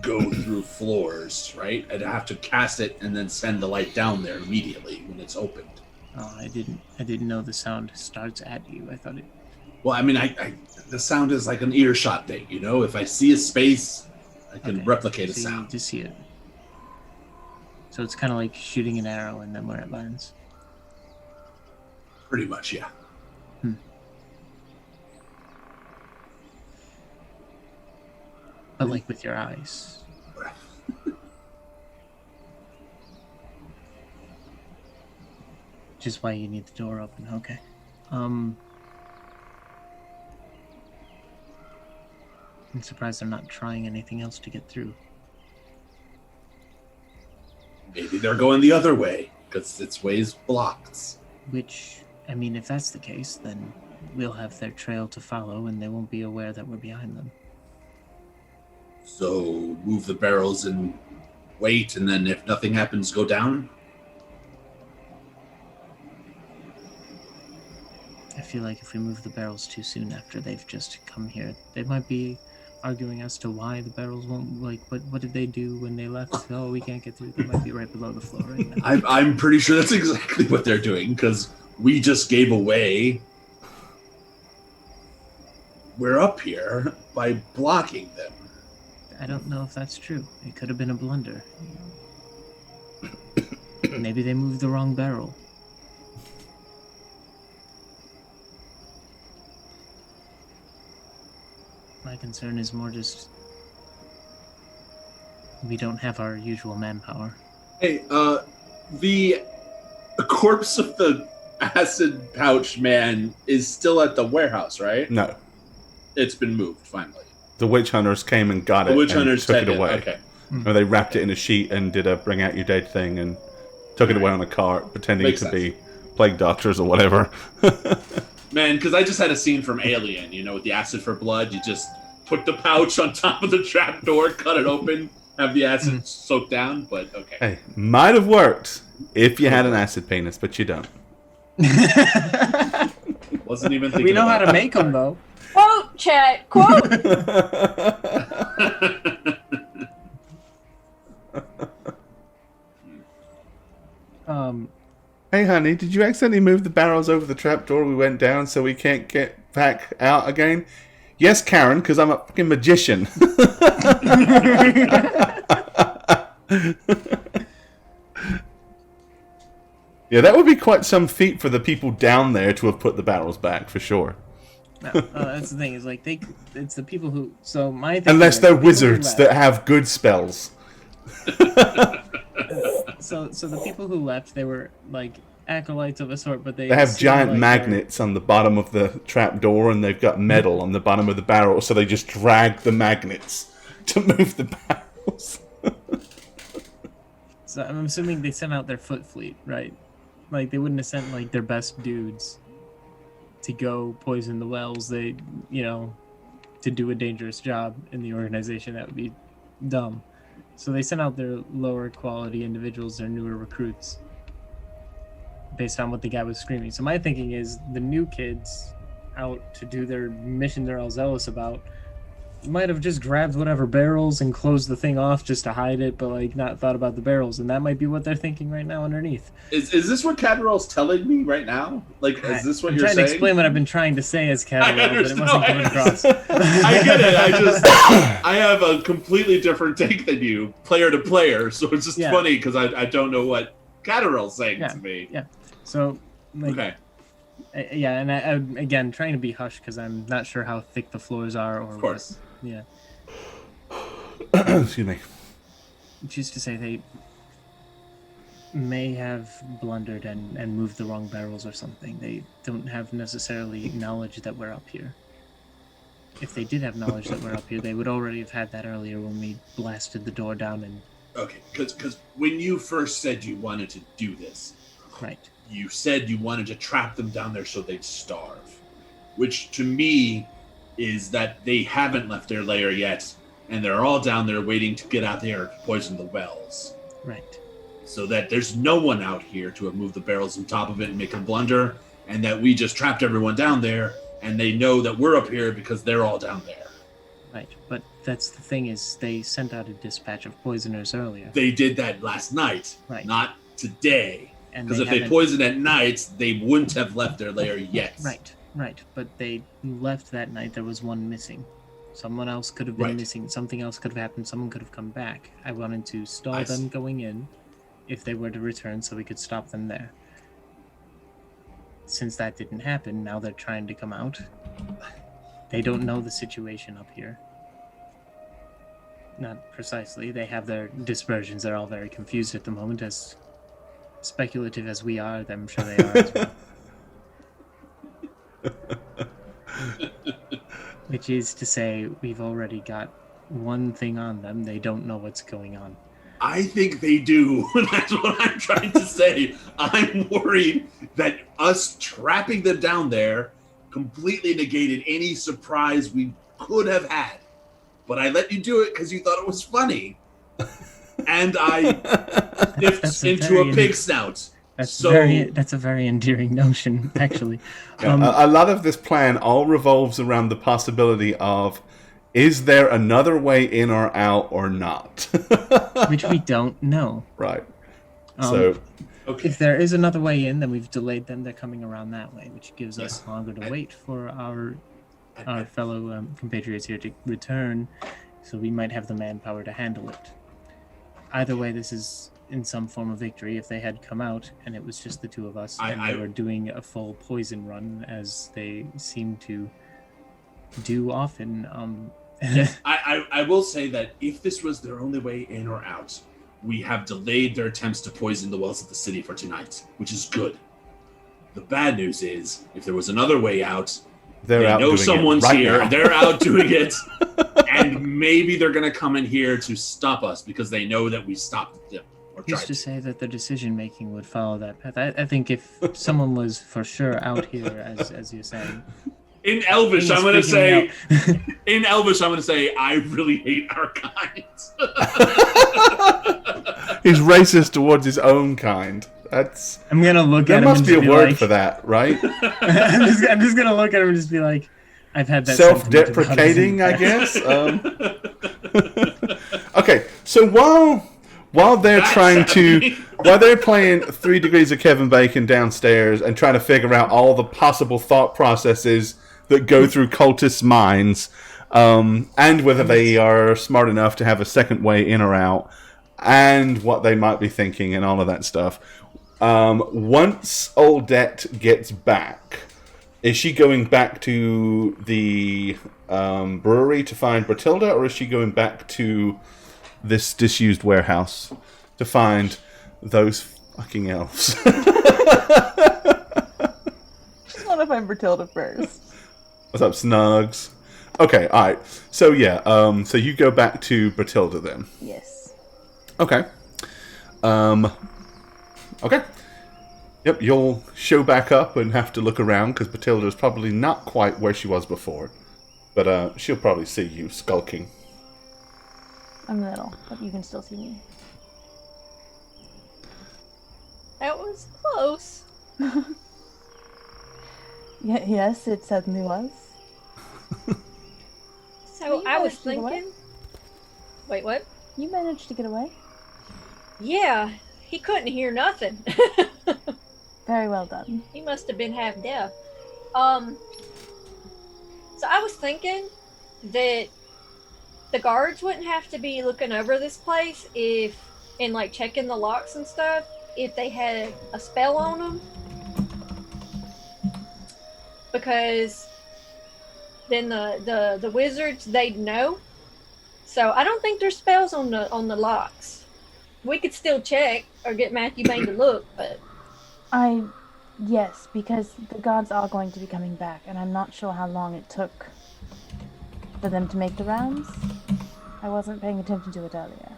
go through floors, right? I'd have to cast it and then send the light down there immediately when it's opened. Oh, I didn't know the sound starts at you. I thought it... Well, I mean, I the sound is like an earshot thing, you know? If I see a space, I can replicate a so sound. You just see it. So it's kind of like shooting an arrow and then where it lands. Pretty much, yeah. But like with your eyes. Which is why you need the door open. Okay. I'm surprised they're not trying anything else to get through. Maybe they're going the other way, because its way's blocked. Which, I mean, if that's the case, then we'll have their trail to follow and they won't be aware that we're behind them. So move the barrels and wait, and then if nothing happens, go down? I feel like if we move the barrels too soon after they've just come here, they might be arguing as to why the barrels won't, like, what did they do when they left? Oh, we can't get through. They might be right below the floor right now. I'm pretty sure that's exactly what they're doing, because we just gave away... We're up here by blocking them. I don't know if that's true. It could have been a blunder. Maybe they moved the wrong barrel. My concern is more just we don't have our usual manpower. Hey, the corpse of the acid pouch man is still at the warehouse, right? No. It's been moved, finally. The witch hunters came and got it. The witch and hunters took it said away. Okay. Or they wrapped it in a sheet and did a bring out your dead thing and took it away on a cart, pretending Makes to sense. be plague doctors or whatever. Man, because I just had a scene from Alien, you know, with the acid for blood. You just put the pouch on top of the trapdoor, cut it open, have the acid soak down, but okay. Hey, might have worked if you had an acid penis, but you don't. Wasn't even thinking We know how about to make them, though. Quote, chat, quote. Hey, honey, did you accidentally move the barrels over the trapdoor we went down so we can't get back out again? Yes, Karen, because I'm a fucking magician. Yeah, that would be quite some feat for the people down there to have put the barrels back, for sure. No, that's the thing. Is like it's the people who. So my thing Unless they're wizards that have good spells. So the people who left, they were like acolytes of a sort, but they have seem giant like magnets on the bottom of the trap door, and they've got metal on the bottom of the barrel, so they just drag the magnets to move the barrels. So I'm assuming they sent out their foot fleet, right? Like they wouldn't have sent like their best dudes to go poison the wells. They, to do a dangerous job in the organization. That would be dumb. So they sent out their lower quality individuals, their newer recruits, based on what the guy was screaming. So my thinking is the new kids out to do their mission they're all zealous about might have just grabbed whatever barrels and closed the thing off just to hide it, but like not thought about the barrels, and that might be what they're thinking right now underneath. Is this what Catterall's telling me right now? Like, is this what you're saying? I'm trying to explain what I've been trying to say as Catterall, but it wasn't coming across. I get it. I have a completely different take than you, player to player, so it's just funny because I don't know what Catterall's saying to me. Yeah. So, okay. And I'm again trying to be hush because I'm not sure how thick the floors are, or of course. Yeah. Excuse me. Which is to say, they may have blundered and moved the wrong barrels or something. They don't have necessarily knowledge that we're up here. If they did have knowledge that we're up here, they would already have had that earlier when we blasted the door down and... Okay, because when you first said you wanted to do this... Right. You said you wanted to trap them down there so they'd starve. Which, to me, is that they haven't left their lair yet, and they're all down there waiting to get out there to poison the wells. Right. So that there's no one out here to have moved the barrels on top of it and make a blunder, and that we just trapped everyone down there, and they know that we're up here because they're all down there. Right, but that's the thing is they sent out a dispatch of poisoners earlier. They did that last night, not today. Because if they poisoned at night, they wouldn't have left their lair yet. Right. But they left that night. There was one missing. Someone else could have been missing. Something else could have happened. Someone could have come back. I wanted to stall them going in if they were to return so we could stop them there. Since that didn't happen, now they're trying to come out. They don't know the situation up here. Not precisely. They have their dispersions. They're all very confused at the moment, as speculative as we are, I'm sure they are as well. Which is to say, we've already got one thing on them. They don't know what's going on. I think they do. That's what I'm trying to say. I'm worried that us trapping them down there completely negated any surprise we could have had. But I let you do it because you thought it was funny. And I sniffed into a pig snout. That's a very endearing notion, actually. A lot of this plan all revolves around the possibility of, is there another way in or out or not? Which we don't know. Right. If there is another way in, then we've delayed them. They're coming around that way, which gives us longer to wait for our fellow compatriots here to return, so we might have the manpower to handle it. Either way, this is in some form of victory. If they had come out and it was just the two of us and they were doing a full poison run, as they seem to do often. I will say that if this was their only way in or out, we have delayed their attempts to poison the wells of the city for tonight, which is good. The bad news is, if there was another way out, they know someone's here. Now. They're out doing it. And maybe they're going to come in here to stop us because they know that we stopped them. Who's to say that the decision-making would follow that path? I think if someone was for sure out here, as you're saying... In Elvish, I'm going to say... In Elvish, I'm going to say, I really hate our kind. He's racist towards his own kind. I'm going to look at him and There must be a word like, for that, right? I'm just going to look at him and just be like, I've had that... Self-deprecating, I guess? Okay, so while they're while they're playing 3 Degrees of Kevin Bacon downstairs and trying to figure out all the possible thought processes that go through cultists' minds, and whether they are smart enough to have a second way in or out, and what they might be thinking and all of that stuff. Once Aldette gets back, is she going back to the brewery to find Bertilda, or is she going back to this disused warehouse to find those fucking elves? Just want to find Bertilda first. What's up, Snugs? Okay, alright. So yeah, so you go back to Bertilda then. Yes. Okay. Okay. Yep, you'll show back up and have to look around because Bertilda's probably not quite where she was before. But she'll probably see you skulking. I'm little, but you can still see me. That was close. Yes, it certainly was. So You I was managed to get away? thinking. Wait, what? You managed to get away. Yeah, he couldn't hear nothing. Very well done. He must have been half deaf. So I was thinking that the guards wouldn't have to be looking over this place and like checking the locks and stuff if they had a spell on them. Because then the wizards, they'd know. So I don't think there's spells on the locks. We could still check or get Matthew Bain to look, but Yes, because the gods are going to be coming back, and I'm not sure how long it took for them to make the rounds. I wasn't paying attention to it earlier.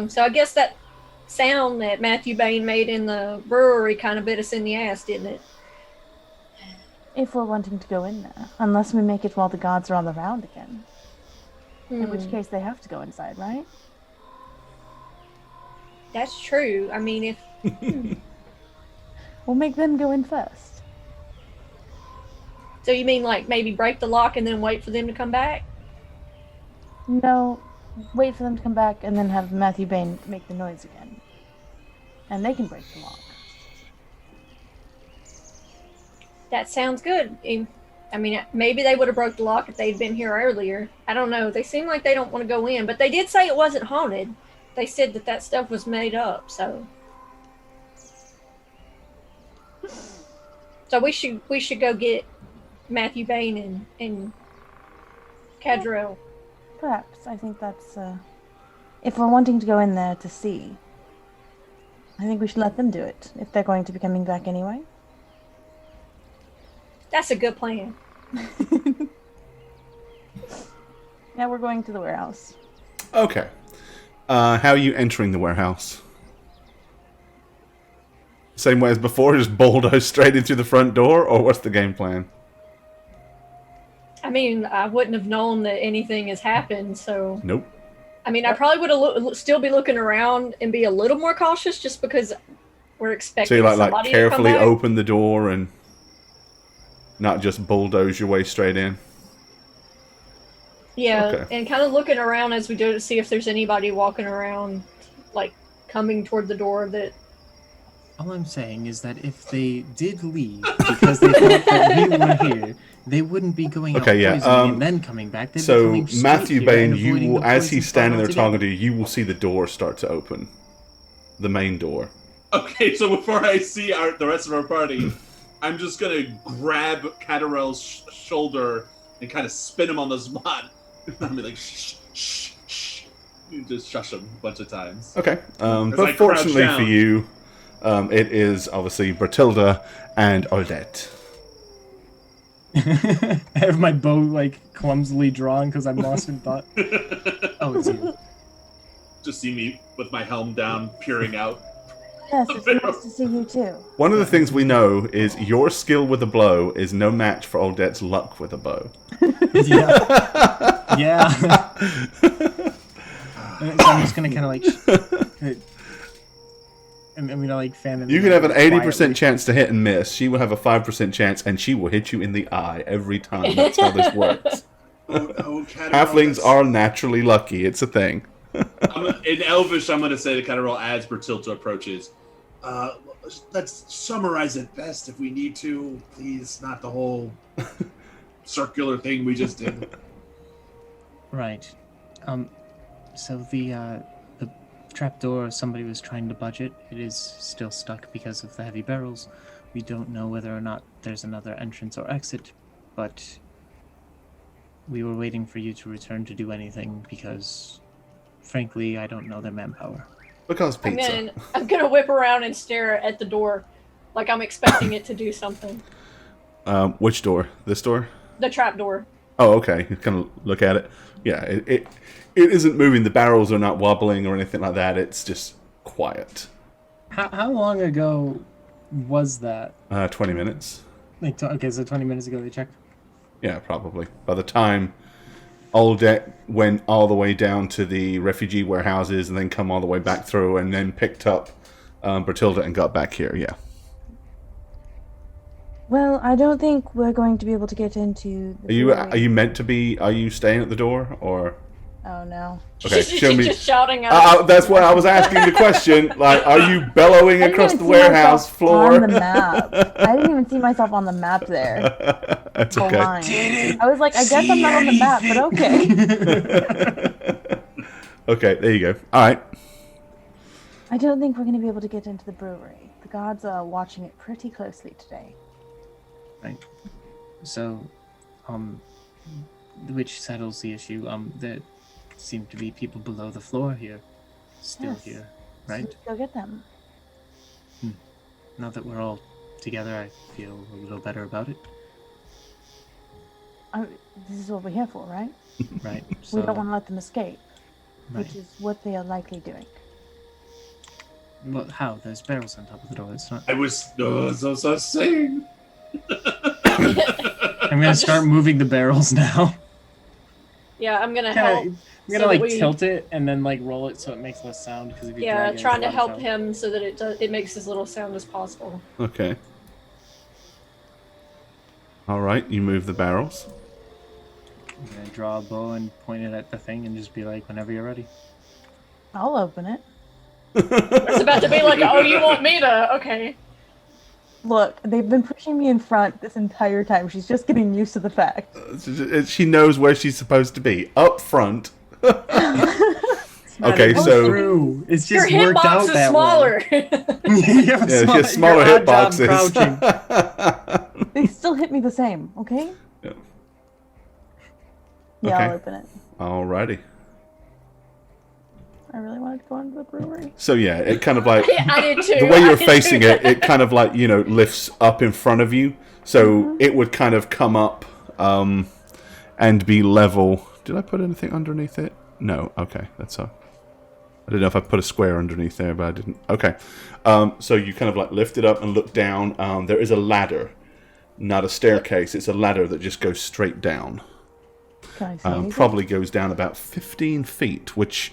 So I guess that sound that Matthew Bain made in the brewery kind of bit us in the ass, didn't it? If we're wanting to go in there. Unless we make it while the gods are on the round again. In which case they have to go inside, right? That's true. I mean, if... We'll make them go in first. So you mean like maybe break the lock and then wait for them to come back? No, wait for them to come back and then have Matthew Bain make the noise again. And they can break the lock. That sounds good. I mean, maybe they would have broke the lock if they'd been here earlier. I don't know. They seem like they don't want to go in, but they did say it wasn't haunted. They said that stuff was made up, so... So we should go get Matthew Bain and Cadrell. Perhaps. I think that's, if we're wanting to go in there to see, I think we should let them do it, if they're going to be coming back anyway. That's a good plan. Now we're going to the warehouse. Okay. How are you entering the warehouse? Same way as before, just bulldoze straight into the front door, or what's the game plan? I mean, I wouldn't have known that anything has happened, so... Nope. I mean, I probably would still be looking around and be a little more cautious just because we're expecting So you like somebody carefully to come back. open the door and not just bulldoze your way straight in? Yeah, Okay. and kind of looking around as we do to see if there's anybody walking around, like, coming toward the door that... All I'm saying is that if they did leave because they thought that we were here, they wouldn't be going out poisoning and then coming back. They'd be So coming straight Matthew here Bain, and you avoiding will, the as poison he's standing there spot talking altogether. to you, you will see the door start to open. The main door. Okay, so before I see the rest of our party, I'm just gonna grab Catarel's shoulder and kind of spin him on the spot. I'm like, shh, shh, shh. You just shush him a bunch of times. Okay. I But crouch fortunately down. for you, it is obviously Bertilda and Aldette. I have my bow like clumsily drawn because I'm lost in thought. Oh, it's you. Just see me with my helm down, peering out. Yes, it's nice to see you too. One of the things we know is your skill with a blow is no match for Aldette's luck with a bow. Yeah. Yeah. So I'm just gonna kind of like, I'm gonna like fan it. You can have an 80% quietly. chance to hit and miss. She will have a 5% chance, and she will hit you in the eye every time. That's how this works. Oh no, Catarel. Halflings are naturally lucky. It's a thing. In Elvish, I'm gonna say to Catarel as Bertilda approaches. Let's summarize it best if we need to, please. Not the whole circular thing we just did. Right. So the trapdoor somebody was trying to budget. It is still stuck because of the heavy barrels. We don't know whether or not there's another entrance or exit, but we were waiting for you to return to do anything because, frankly, I don't know their manpower. Because pizza. I'm gonna whip around and stare at the door, like I'm expecting it to do something. Which door? This door? The trap door. Oh, okay. You kind of look at it. Yeah, it isn't moving. The barrels are not wobbling or anything like that. It's just quiet. How long ago was that? 20 minutes. Like, okay, so 20 minutes ago they checked? Yeah, probably. By the time Oldet went all the way down to the refugee warehouses and then come all the way back through and then picked up Bertilda and got back here, yeah. Well, I don't think we're going to be able to get into the Are you meant to be, are you staying at the door, or? Oh, no. Okay, show me. Just shouting out. That's why I was asking the question. Like, are you bellowing across the warehouse floor? On the map. I didn't even see myself on the map there. That's okay. I was like, I guess I'm not on the map, but okay. Okay, there you go. All right. I don't think we're going to be able to get into the brewery. The gods are watching it pretty closely today. Right. So, which settles the issue. There seem to be people below the floor here, still here, right? So go get them. Now that we're all together, I feel a little better about it. This is what we're here for, right? Right. We don't want to let them escape, right. which is what they are likely doing. Well, how? There's barrels on top of the door. It's not. I was saying. I'm gonna start moving the barrels now. Yeah, I'm gonna help. I'm gonna tilt it and then roll it so it makes less sound because if you drag it, trying to help him so that it makes as little sound as possible. Okay. All right, you move the barrels. I'm gonna draw a bow and point it at the thing and just be like, whenever you're ready. I'll open it. It's about to be like, oh, you want me to? Okay. Look, they've been pushing me in front this entire time. She's just getting used to the fact. She knows where she's supposed to be. Up front. Okay, so through. It's just your worked out hitbox is that smaller. she has smaller hitboxes. They still hit me the same, okay? Yeah. Yeah, Okay. I'll open it. Alrighty. I really wanted to go into the brewery. So yeah, it kind of like I did too. the way you're facing it, it kind of lifts up in front of you, so it would kind of come up and be level. Did I put anything underneath it? No. Okay, that's all. I didn't know if I put a square underneath there, but I didn't. Okay, so you kind of lift it up and look down. There is a ladder, not a staircase. It's a ladder that just goes straight down. Can I see Probably goes down about 15 feet, which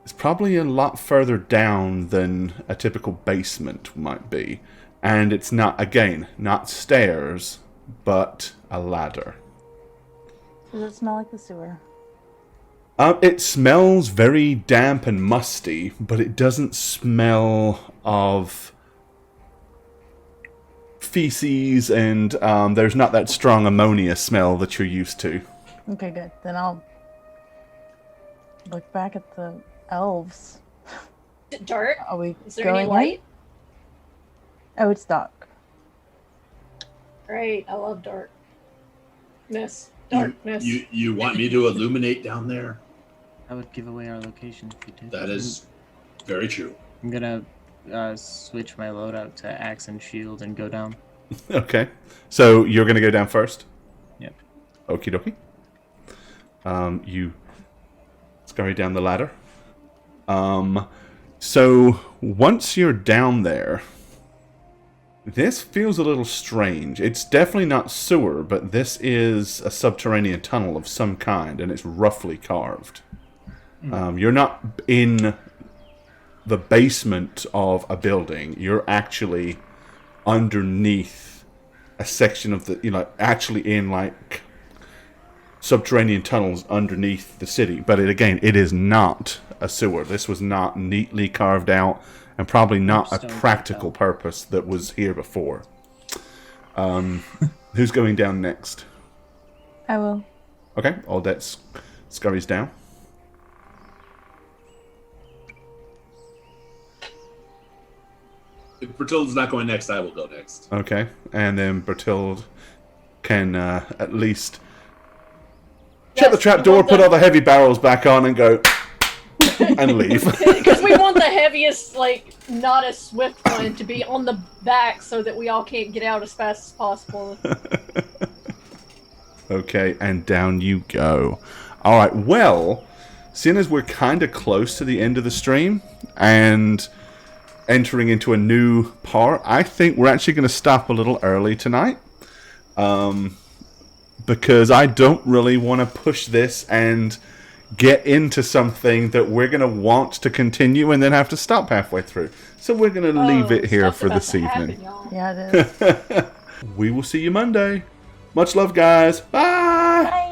is probably a lot further down than a typical basement might be. And it's not stairs, but a ladder. Does it smell like the sewer? It smells very damp and musty, but it doesn't smell of feces, and there's not that strong ammonia smell that you're used to. Okay, good. Then I'll look back at the elves. Dark? Are we Is there going any light? in? Oh, it's dark. Great, I love darkness. Darkness. You want me to illuminate down there? I would give away our location if you did. That is very true. I'm gonna switch my loadout to axe and shield and go down. Okay. So you're going to go down first? Yep. Okie dokie. You scurry down the ladder. So once you're down there, this feels a little strange. It's definitely not sewer, but this is a subterranean tunnel of some kind, and it's roughly carved. You're not in the basement of a building. You're actually underneath a section of the, actually in subterranean tunnels underneath the city. But it is not a sewer. This was not neatly carved out, and probably not a practical purpose that was here before. Who's going down next? I will. Okay, Aldette scurries down. If Bertilde's not going next, I will go next. Okay, and then Bertilde can at least shut the trap door, put all the heavy barrels back on, and go and leave. Because we want the heaviest, like, not as swift one to be on the back so that we all can't get out as fast as possible. Okay, and down you go. All right, well, seeing as we're kind of close to the end of the stream and entering into a new part, I think we're actually going to stop a little early tonight. Because I don't really want to push this and get into something that we're going to want to continue and then have to stop halfway through. So we're going to leave it here for this evening. Yeah, it is. We will see you Monday. Much love, guys. Bye! Bye.